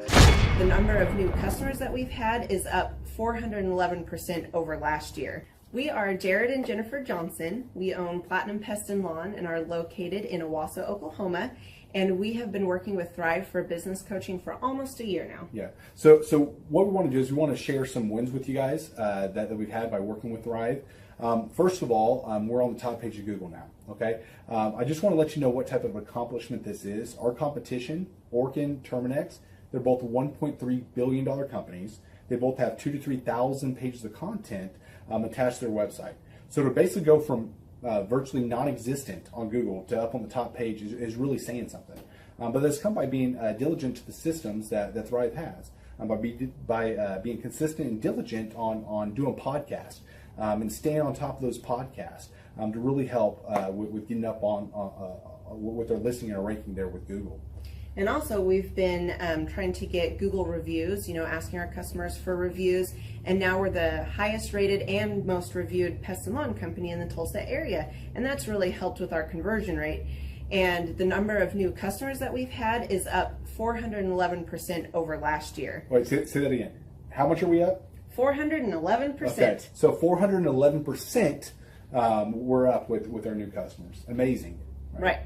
The number of new customers that we've had is up 411% over last year. We are Jared and Jennifer Johnson. We own Platinum Pest and Lawn and are located in Owasso, Oklahoma. And we have been working with Thrive for business coaching for almost a year now. Yeah. So what we want to do is we want to share some wins with you guys that we've had by working with Thrive. First of all, we're on the top page of Google now. Okay. I just want to let you know what type of accomplishment this is. Our competition, Orkin, Terminex, they're both $1.3 billion companies. They both have 2,000 to 3,000 pages of content attached to their website. So to basically go from virtually non-existent on Google to up on the top page is really saying something. But that's come by being diligent to the systems that Thrive has, by being consistent and diligent on doing podcasts and staying on top of those podcasts to really help with getting up on with our listing and our ranking there with Google. And also we've been trying to get Google reviews, asking our customers for reviews. And now we're the highest rated and most reviewed pest and lawn company in the Tulsa area. And that's really helped with our conversion rate. And the number of new customers that we've had is up 411% over last year. Wait, say that again. How much are we up? 411%. Okay, so 411% we're up with our new customers. Amazing. Right.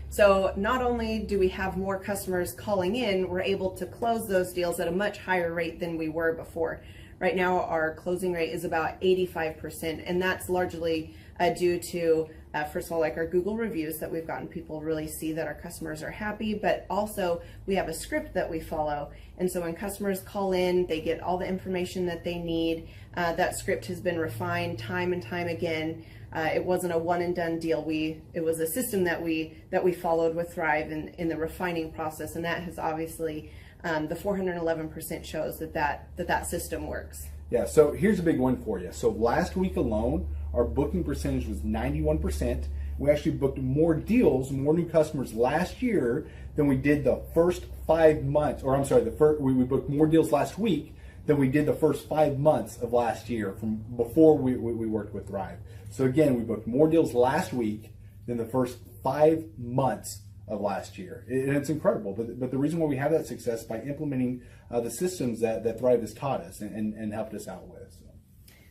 So not only do we have more customers calling in, we're able to close those deals at a much higher rate than we were before. Right now, our closing rate is about 85%, and that's largely due to, first of all, like our Google reviews that we've gotten people really see that our customers are happy, but also we have a script that we follow. And so when customers call in, they get all the information that they need. That script has been refined time and time again. It wasn't a one and done deal. It was a system that we followed with Thrive in the refining process, and that has obviously the 411% shows that system works. Yeah. So here's a big one for you. So last week alone, our booking percentage was 91%. We actually booked more deals, more new customers last year than we did the first 5 months. Or I'm sorry, we booked more deals last week than we did the first 5 months of last year from before we worked with Thrive. So again, we booked more deals last week than the first 5 months of last year. And it's incredible. But the reason why we have that success is by implementing the systems that Thrive has taught us and helped us out with.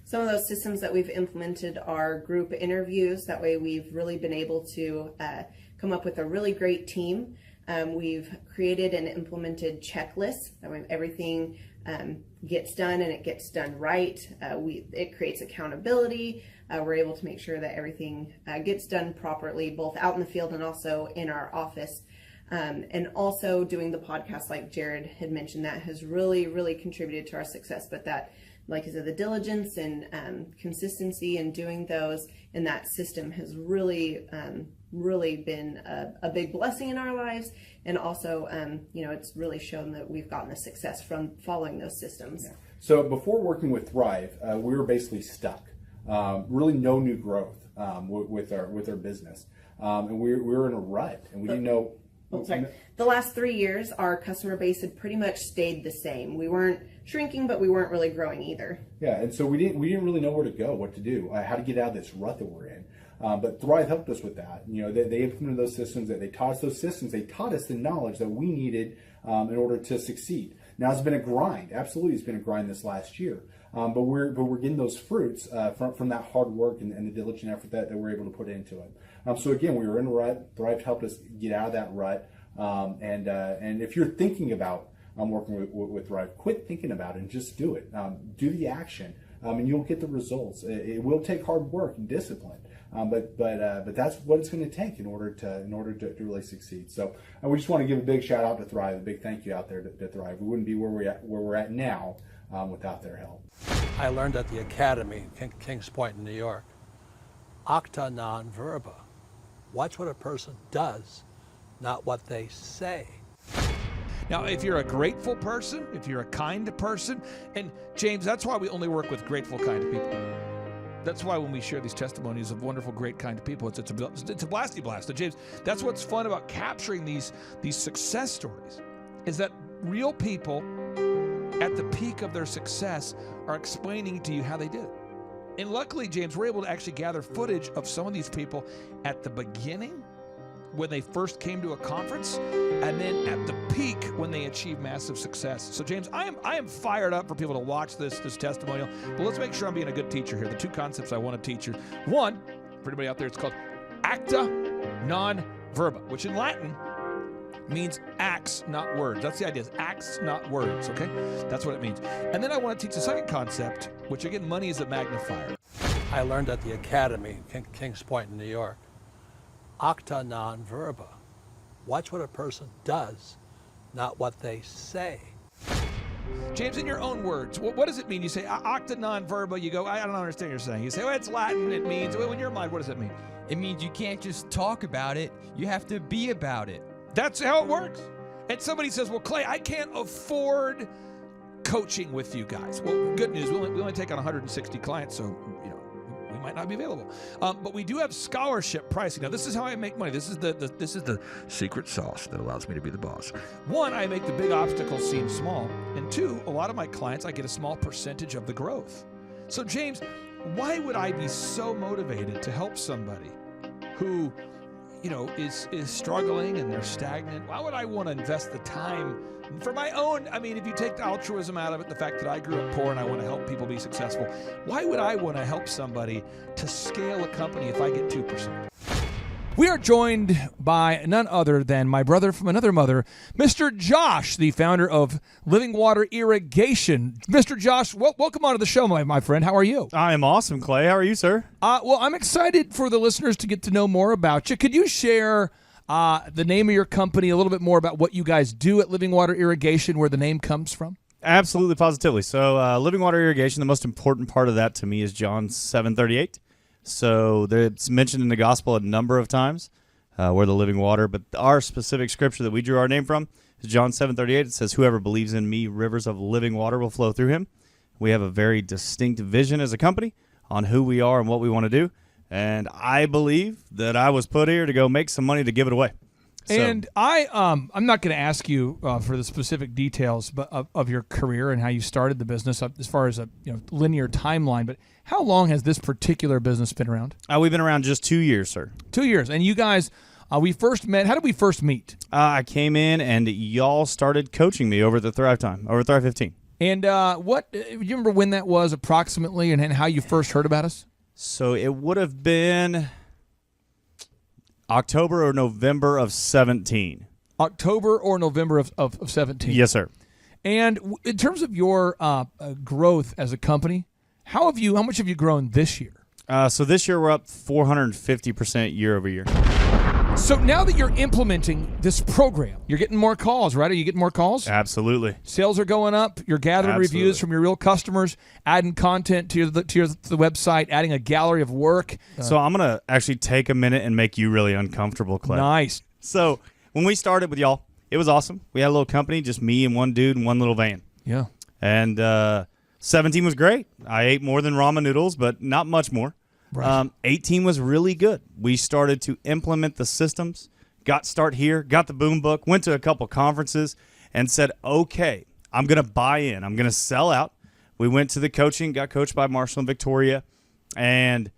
Some of those systems that we've implemented are group interviews. That way we've really been able to come up with a really great team. We've created and implemented checklists. That way everything gets done and it gets done right. It creates accountability. We're able to make sure that everything gets done properly, both out in the field and also in our office. And also doing the podcast, like Jared had mentioned, that has really, really contributed to our success. But that, like I said, the diligence and consistency in doing those and that system has really, really been a big blessing in our lives. And also, it's really shown that we've gotten the success from following those systems. Yeah. So before working with Thrive, we were basically stuck. Really no new growth with our business. And we were in a rut and we didn't know. The last 3 years, our customer base had pretty much stayed the same. We weren't shrinking, but we weren't really growing either. Yeah, and so we didn't really know where to go, what to do, how to get out of this rut that we're in. But Thrive helped us with that. They implemented those systems. They taught us those systems. They taught us the knowledge that we needed in order to succeed. Now it's been a grind. Absolutely, it's been a grind this last year. But we're getting those fruits from that hard work and the diligent effort that we're able to put into it. So again, we were in a rut. Thrive helped us get out of that rut. And if you're thinking about working with Thrive, quit thinking about it and just do it. Do the action. and you'll get the results. It will take hard work and discipline, but that's what it's going to take in order to really succeed. So we just want to give a big shout out to Thrive, a big thank you out there to Thrive. We wouldn't be where we're at now without their help. I learned at the Academy, Kings Point in New York, acta non verba. Watch what a person does, not what they say. Now, if you're a grateful person, if you're a kind person, and James, that's why we only work with grateful, kind people. That's why when we share these testimonies of wonderful, great, kind people, it's a blasty blast. So James, that's what's fun about capturing these success stories, is that real people at the peak of their success are explaining to you how they did it. And luckily, James, we're able to actually gather footage of some of these people at the beginning, when they first came to a conference, and then at the peak when they achieved massive success. So James, I am fired up for people to watch this testimonial, but let's make sure I'm being a good teacher here. The two concepts I want to teach you. One, for anybody out there, it's called acta non verba, which in Latin means acts, not words. That's the idea, is acts, not words, okay? That's what it means. And then I want to teach the second concept, which again, money is a magnifier. I learned at the Academy, Kings Point in New York, acta non verba. Watch what a person does, not what they say. James, in your own words, what does it mean? You say acta non verba, you go, I don't understand what you're saying. You say, well, it's Latin, it means, well, in your mind, what does it mean? It means you can't just talk about it, you have to be about it. That's how it works. And somebody says, well, Clay, I can't afford coaching with you guys. Well, good news, we only take on 160 clients, so, you know, we might not be available. But we do have scholarship pricing. Now, this is how I make money. This is the secret sauce that allows me to be the boss. One, I make the big obstacles seem small. And two, a lot of my clients, I get a small percentage of the growth. So, James, why would I be so motivated to help somebody who, you know, is struggling and they're stagnant? Why would I want to invest the time for my own? I mean, if you take the altruism out of it, the fact that I grew up poor and I want to help people be successful, why would I want to help somebody to scale a company if I get 2%? We are joined by none other than my brother from another mother, Mr. Josh, the founder of Living Water Irrigation. Mr. Josh, welcome onto the show, my friend. How are you? I am awesome, Clay. How are you, sir? Well, I'm excited for the listeners to get to know more about you. Could you share the name of your company, a little bit more about what you guys do at Living Water Irrigation, where the name comes from? Absolutely, positively. So Living Water Irrigation, the most important part of that to me is John 7:38. So it's mentioned in the gospel a number of times, we're the living water, but our specific scripture that we drew our name from is John 7:38. It says, whoever believes in me, rivers of living water will flow through him. We have a very distinct vision as a company on who we are and what we want to do, and I believe that I was put here to go make some money to give it away. And I'm not going to ask you for the specific details of your career and how you started the business as far as a linear timeline, but how long has this particular business been around? We've been around just 2 years, sir. 2 years. And you guys, we first met. How did we first meet? I came in and y'all started coaching me over at the Thrivetime, over at Thrive 15. And do you remember when that was approximately and how you first heard about us? So it would have been October or November of 17. October or November of 17. Yes, sir. And in terms of your growth as a company, how much have you grown this year? So this year we're up 450% year over year. So now that you're implementing this program, you're getting more calls, right? Are you getting more calls? Absolutely. Sales are going up. You're gathering reviews from your real customers, adding content to the website, adding a gallery of work. So I'm going to actually take a minute and make you really uncomfortable, Clay. Nice. So when we started with y'all, it was awesome. We had a little company, just me and one dude and one little van. Yeah. And 17 was great. I ate more than ramen noodles, but not much more. Right. 18 was really good. We started to implement the systems, got the boom book, went to a couple conferences, and said, okay, I'm going to buy in. I'm going to sell out. We went to the coaching, got coached by Marshall and Victoria, and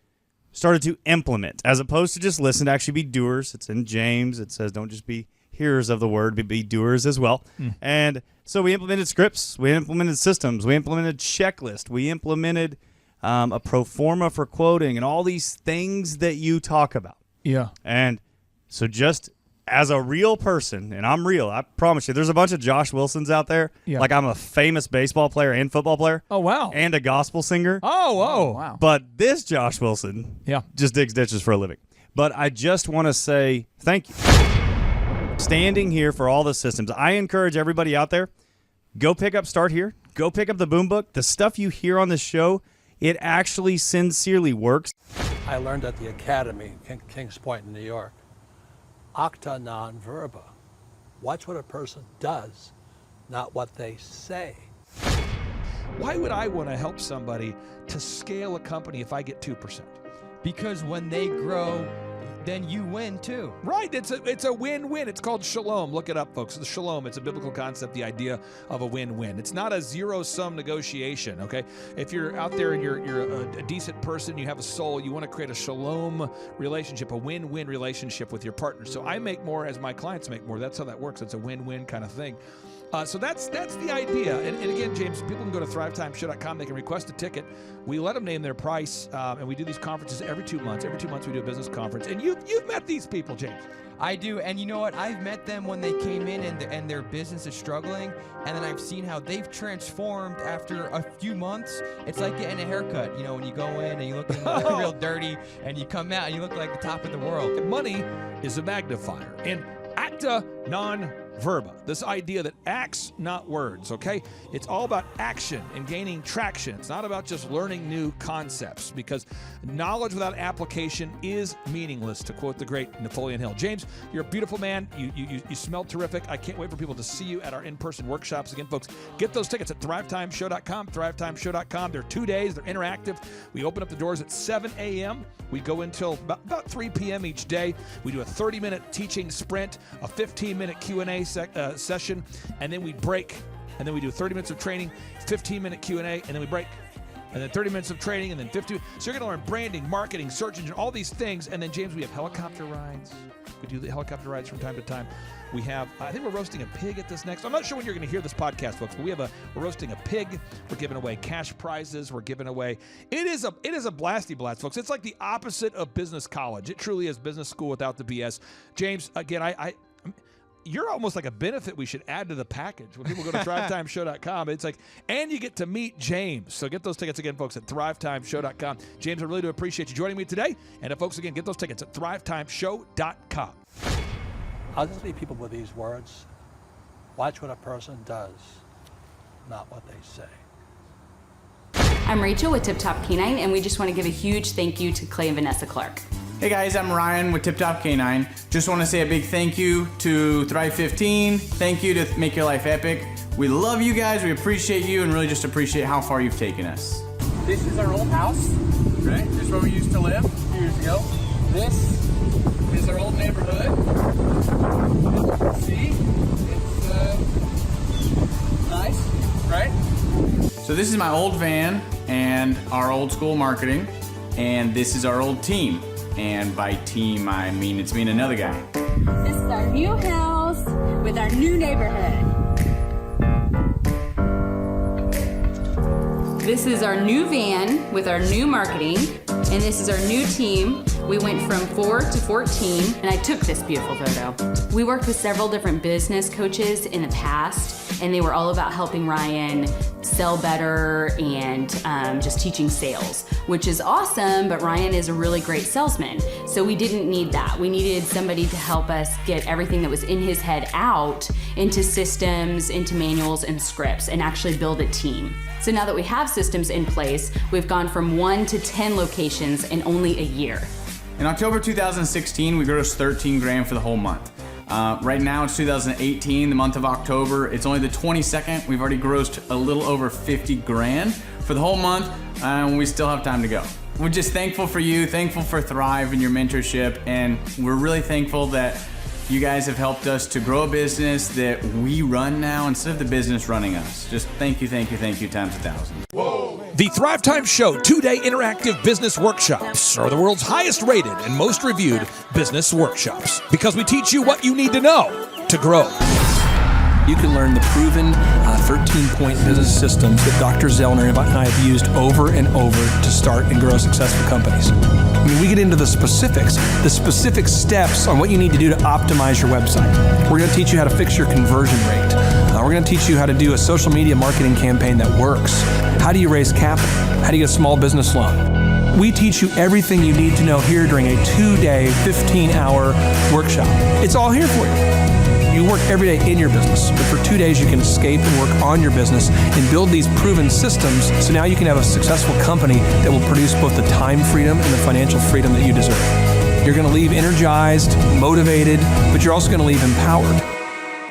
started to implement, as opposed to just listen, to actually be doers. It's in James. It says don't just be hearers of the word, but be doers as well. And so we implemented scripts. We implemented systems. We implemented checklists. We implemented a pro forma for quoting and all these things that you talk about. Yeah. And so just as a real person, and I'm real, I promise you, there's a bunch of Josh Wilsons out there. Yeah. Like I'm a famous baseball player and football player. Oh, wow. And a gospel singer. Oh, wow. But this Josh Wilson just digs ditches for a living. But I just want to say thank you. Standing here for all the systems. I encourage everybody out there, go pick up Start Here. Go pick up the Boom Book. The stuff you hear on this show, it actually sincerely works. I learned at the Academy, Kings Point in New York. Acta non verba. Watch what a person does, not what they say. Why would I want to help somebody to scale a company if I get 2%? Because when they grow, then you win too. Right. It's a win-win. It's called shalom. Look it up, folks. The shalom, it's a biblical concept, the idea of a win-win. It's not a zero-sum negotiation, okay? If you're out there and you're a decent person, you have a soul, you want to create a shalom relationship, a win-win relationship with your partner. So I make more as my clients make more. That's how that works. It's a win-win kind of thing. So that's the idea. And again, James, people can go to thrivetimeshow.com. They can request a ticket. We let them name their price, and we do these conferences every 2 months. Every 2 months we do a business conference. And you've met these people, James. I do, and you know what? I've met them when they came in and their business is struggling, and then I've seen how they've transformed after a few months. It's like getting a haircut. You know, when you go in and you look real dirty, and you come out and you look like the top of the world. Money is a magnifier. And acta non verba, this idea that acts, not words, okay? It's all about action and gaining traction. It's not about just learning new concepts, because knowledge without application is meaningless, to quote the great Napoleon Hill. James, you're a beautiful man. You smell terrific. I can't wait for people to see you at our in-person workshops. Again, folks, get those tickets at thrivetimeshow.com, thrivetimeshow.com. They're 2 days. They're interactive. We open up the doors at 7 a.m. We go until about 3 p.m. each day. We do a 30-minute teaching sprint, a 15-minute Q&A session, and then we break, and then we do 30 minutes of training, 15-minute Q&A, and then we break, and then 30 minutes of training, and then 50. So you're going to learn branding, marketing, search engine, all these things. And then, James, we have helicopter rides. We do the helicopter rides from time to time. We have, I think we're roasting a pig at this next. I'm not sure when you're going to hear this podcast, folks, but we're roasting a pig. We're giving away cash prizes. We're giving away. It is a blasty blast, folks. It's like the opposite of business college. It truly is business school without the BS. James, again, you're almost like a benefit we should add to the package. When people go to thrivetimeshow.com, it's like, and you get to meet James. So get those tickets again, folks, at thrivetimeshow.com. James, I really do appreciate you joining me today. And folks, again, get those tickets at thrivetimeshow.com. I'll just leave people with these words. Watch what a person does, not what they say. I'm Rachel with Tip Top Canine, and we just want to give a huge thank you to Clay and Vanessa Clark. Hey guys, I'm Ryan with Tip Top Canine. Just want to say a big thank you to Thrive 15. Thank you to Make Your Life Epic. We love you guys, we appreciate you, and really just appreciate how far you've taken us. This is our old house, right? This is where we used to live a few years ago. This is our old neighborhood. See? It's nice, right? So this is my old van and our old school marketing, and this is our old team. And by team, I mean it's me and another guy. This is our new house with our new neighborhood. This is our new van with our new marketing, and this is our new team. We went from 4 to 14, and I took this beautiful photo. We worked with several different business coaches in the past, and they were all about helping Ryan sell better and just teaching sales, which is awesome, but Ryan is a really great salesman. So we didn't need that. We needed somebody to help us get everything that was in his head out into systems, into manuals and scripts, and actually build a team. So now that we have systems in place, we've gone from 1 to 10 locations in only a year. In October 2016, we grossed 13 grand for the whole month. Right now it's 2018, the month of October. It's only the 22nd. We've already grossed a little over 50 grand for the whole month, and we still have time to go. We're just thankful for you, thankful for Thrive and your mentorship, and we're really thankful that you guys have helped us to grow a business that we run now instead of the business running us. Just thank you times 1,000. The Thrivetime Show 2-day interactive business workshops are the world's highest rated and most reviewed business workshops, because we teach you what you need to know to grow. You can learn the proven 13-point business systems that Dr. Zoellner and I have used over and over to start and grow successful companies. I mean, we get into the specific steps on what you need to do to optimize your website. We're going to teach you how to fix your conversion rate. We're going to teach you how to do a social media marketing campaign that works. How do you raise capital? How do you get a small business loan? We teach you everything you need to know here during a 2-day, 15-hour workshop. It's all here for you. You work every day in your business, but for 2 days you can escape and work on your business and build these proven systems so now you can have a successful company that will produce both the time freedom and the financial freedom that you deserve. You're going to leave energized, motivated, but you're also going to leave empowered.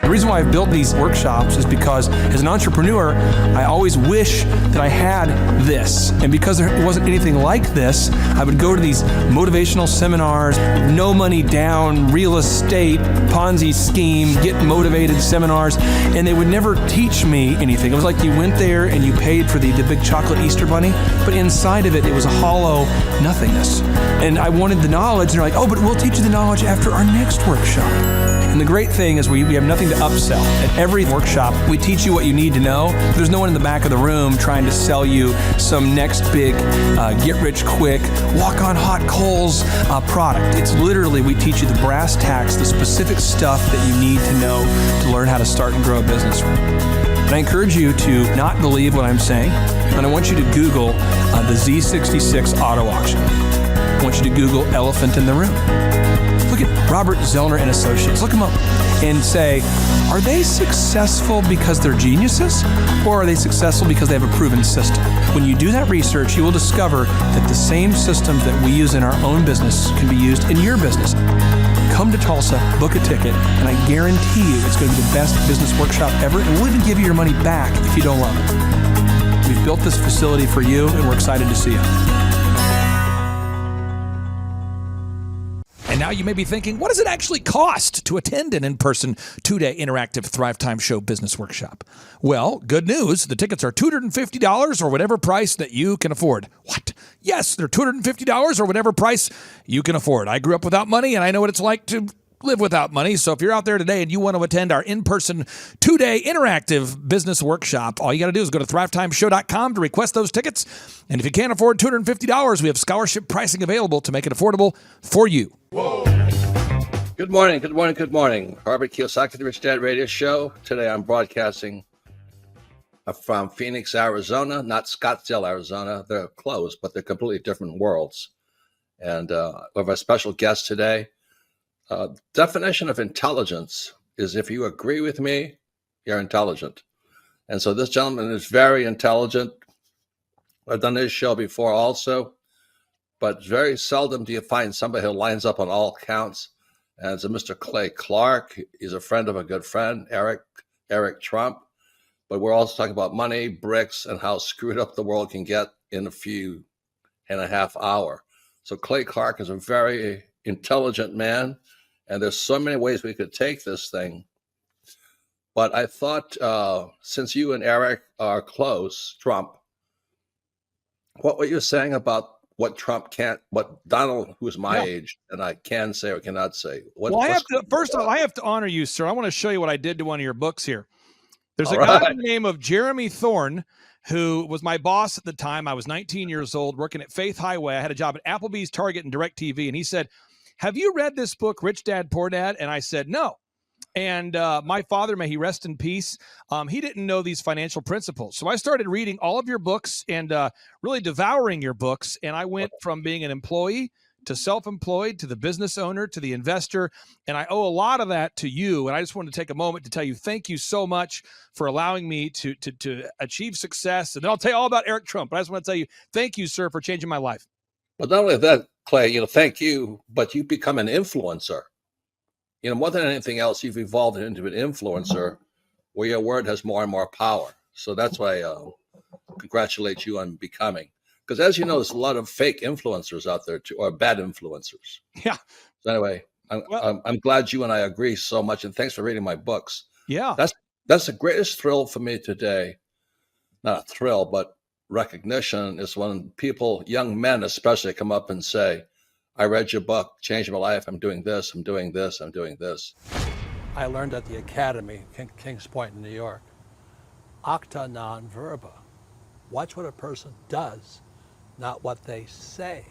The reason why I've built these workshops is because as an entrepreneur, I always wish that I had this. And because there wasn't anything like this, I would go to these motivational seminars, no money down, real estate, Ponzi scheme, get motivated seminars, and they would never teach me anything. It was like you went there and you paid for the big chocolate Easter bunny, but inside of it, it was a hollow nothingness. And I wanted the knowledge, and they're like, oh, but we'll teach you the knowledge after our next workshop. And the great thing is we have nothing to upsell. At every workshop, we teach you what you need to know. There's no one in the back of the room trying to sell you some next big get-rich-quick, walk-on-hot coals product. It's literally, we teach you the brass tacks, the specific stuff that you need to know to learn how to start and grow a business. And I encourage you to not believe what I'm saying, and I want you to Google the Z66 auto auction. I want you to Google elephant in the room. Look at Robert Zoellner and Associates. Look them up and say, are they successful because they're geniuses, or are they successful because they have a proven system? When you do that research, you will discover that the same systems that we use in our own business can be used in your business. Come to Tulsa, book a ticket, and I guarantee you it's going to be the best business workshop ever, and we'll even give you your money back if you don't love it. We've built this facility for you, and we're excited to see you. And now you may be thinking, what does it actually cost to attend an in-person 2-day interactive Thrivetime Show business workshop? Well, good news. The tickets are $250 or whatever price that you can afford. What? Yes, they're $250 or whatever price you can afford. I grew up without money, and I know what it's like to live without money. So if you're out there today and you want to attend our in-person 2-day interactive business workshop, all you got to do is go to thrivetimeshow.com to request those tickets. And if you can't afford $250, we have scholarship pricing available to make it affordable for you. Whoa. Good morning, good morning, good morning. Robert Kiyosaki, the Rich Dad Radio Show. Today I'm broadcasting from Phoenix, Arizona, not Scottsdale, Arizona. They're close, but they're completely different worlds. And we have a special guest today. Definition of intelligence is if you agree with me, you're intelligent. And so this gentleman is very intelligent. I've done this show before also, but very seldom do you find somebody who lines up on all counts. And it's a Mr. Clay Clark. He's a friend of a good friend, Eric Trump. But we're also talking about money, bricks, and how screwed up the world can get in a few and a half hour. So Clay Clark is a very intelligent man. And there's so many ways we could take this thing. But I thought, since you and Eric are close, Trump, what were you saying about what Trump can't, what Donald, who's my age, and I can say or cannot say? First of all, I have to honor you, sir. I want to show you what I did to one of your books here. There's a guy by the name of Jeremy Thorne, who was my boss at the time. I was 19 years old, working at Faith Highway. I had a job at Applebee's, Target, and DirecTV. And he said, have you read this book, Rich Dad, Poor Dad? And I said, no. And my father, may he rest in peace, he didn't know these financial principles. So I started reading all of your books and really devouring your books. And I went from being an employee to self-employed to the business owner to the investor. And I owe a lot of that to you. And I just wanted to take a moment to tell you thank you so much for allowing me to achieve success. And then I'll tell you all about Eric Trump. But I just want to tell you thank you, sir, for changing my life. But not only that, Clay, thank you, but you become an influencer. More than anything else, you've evolved into an influencer where your word has more and more power. So that's why I congratulate you on becoming. Because as you know, there's a lot of fake influencers out there too, or bad influencers. Yeah. So anyway, I'm glad you and I agree so much, and thanks for reading my books. Yeah. That's the greatest thrill for me today. Not a thrill, but recognition is when people, young men especially, come up and say, I read your book, changed my life. I'm doing this, I'm doing this, I'm doing this. I learned at the Academy, Kings Point in New York. Acta non verba. Watch what a person does, not what they say.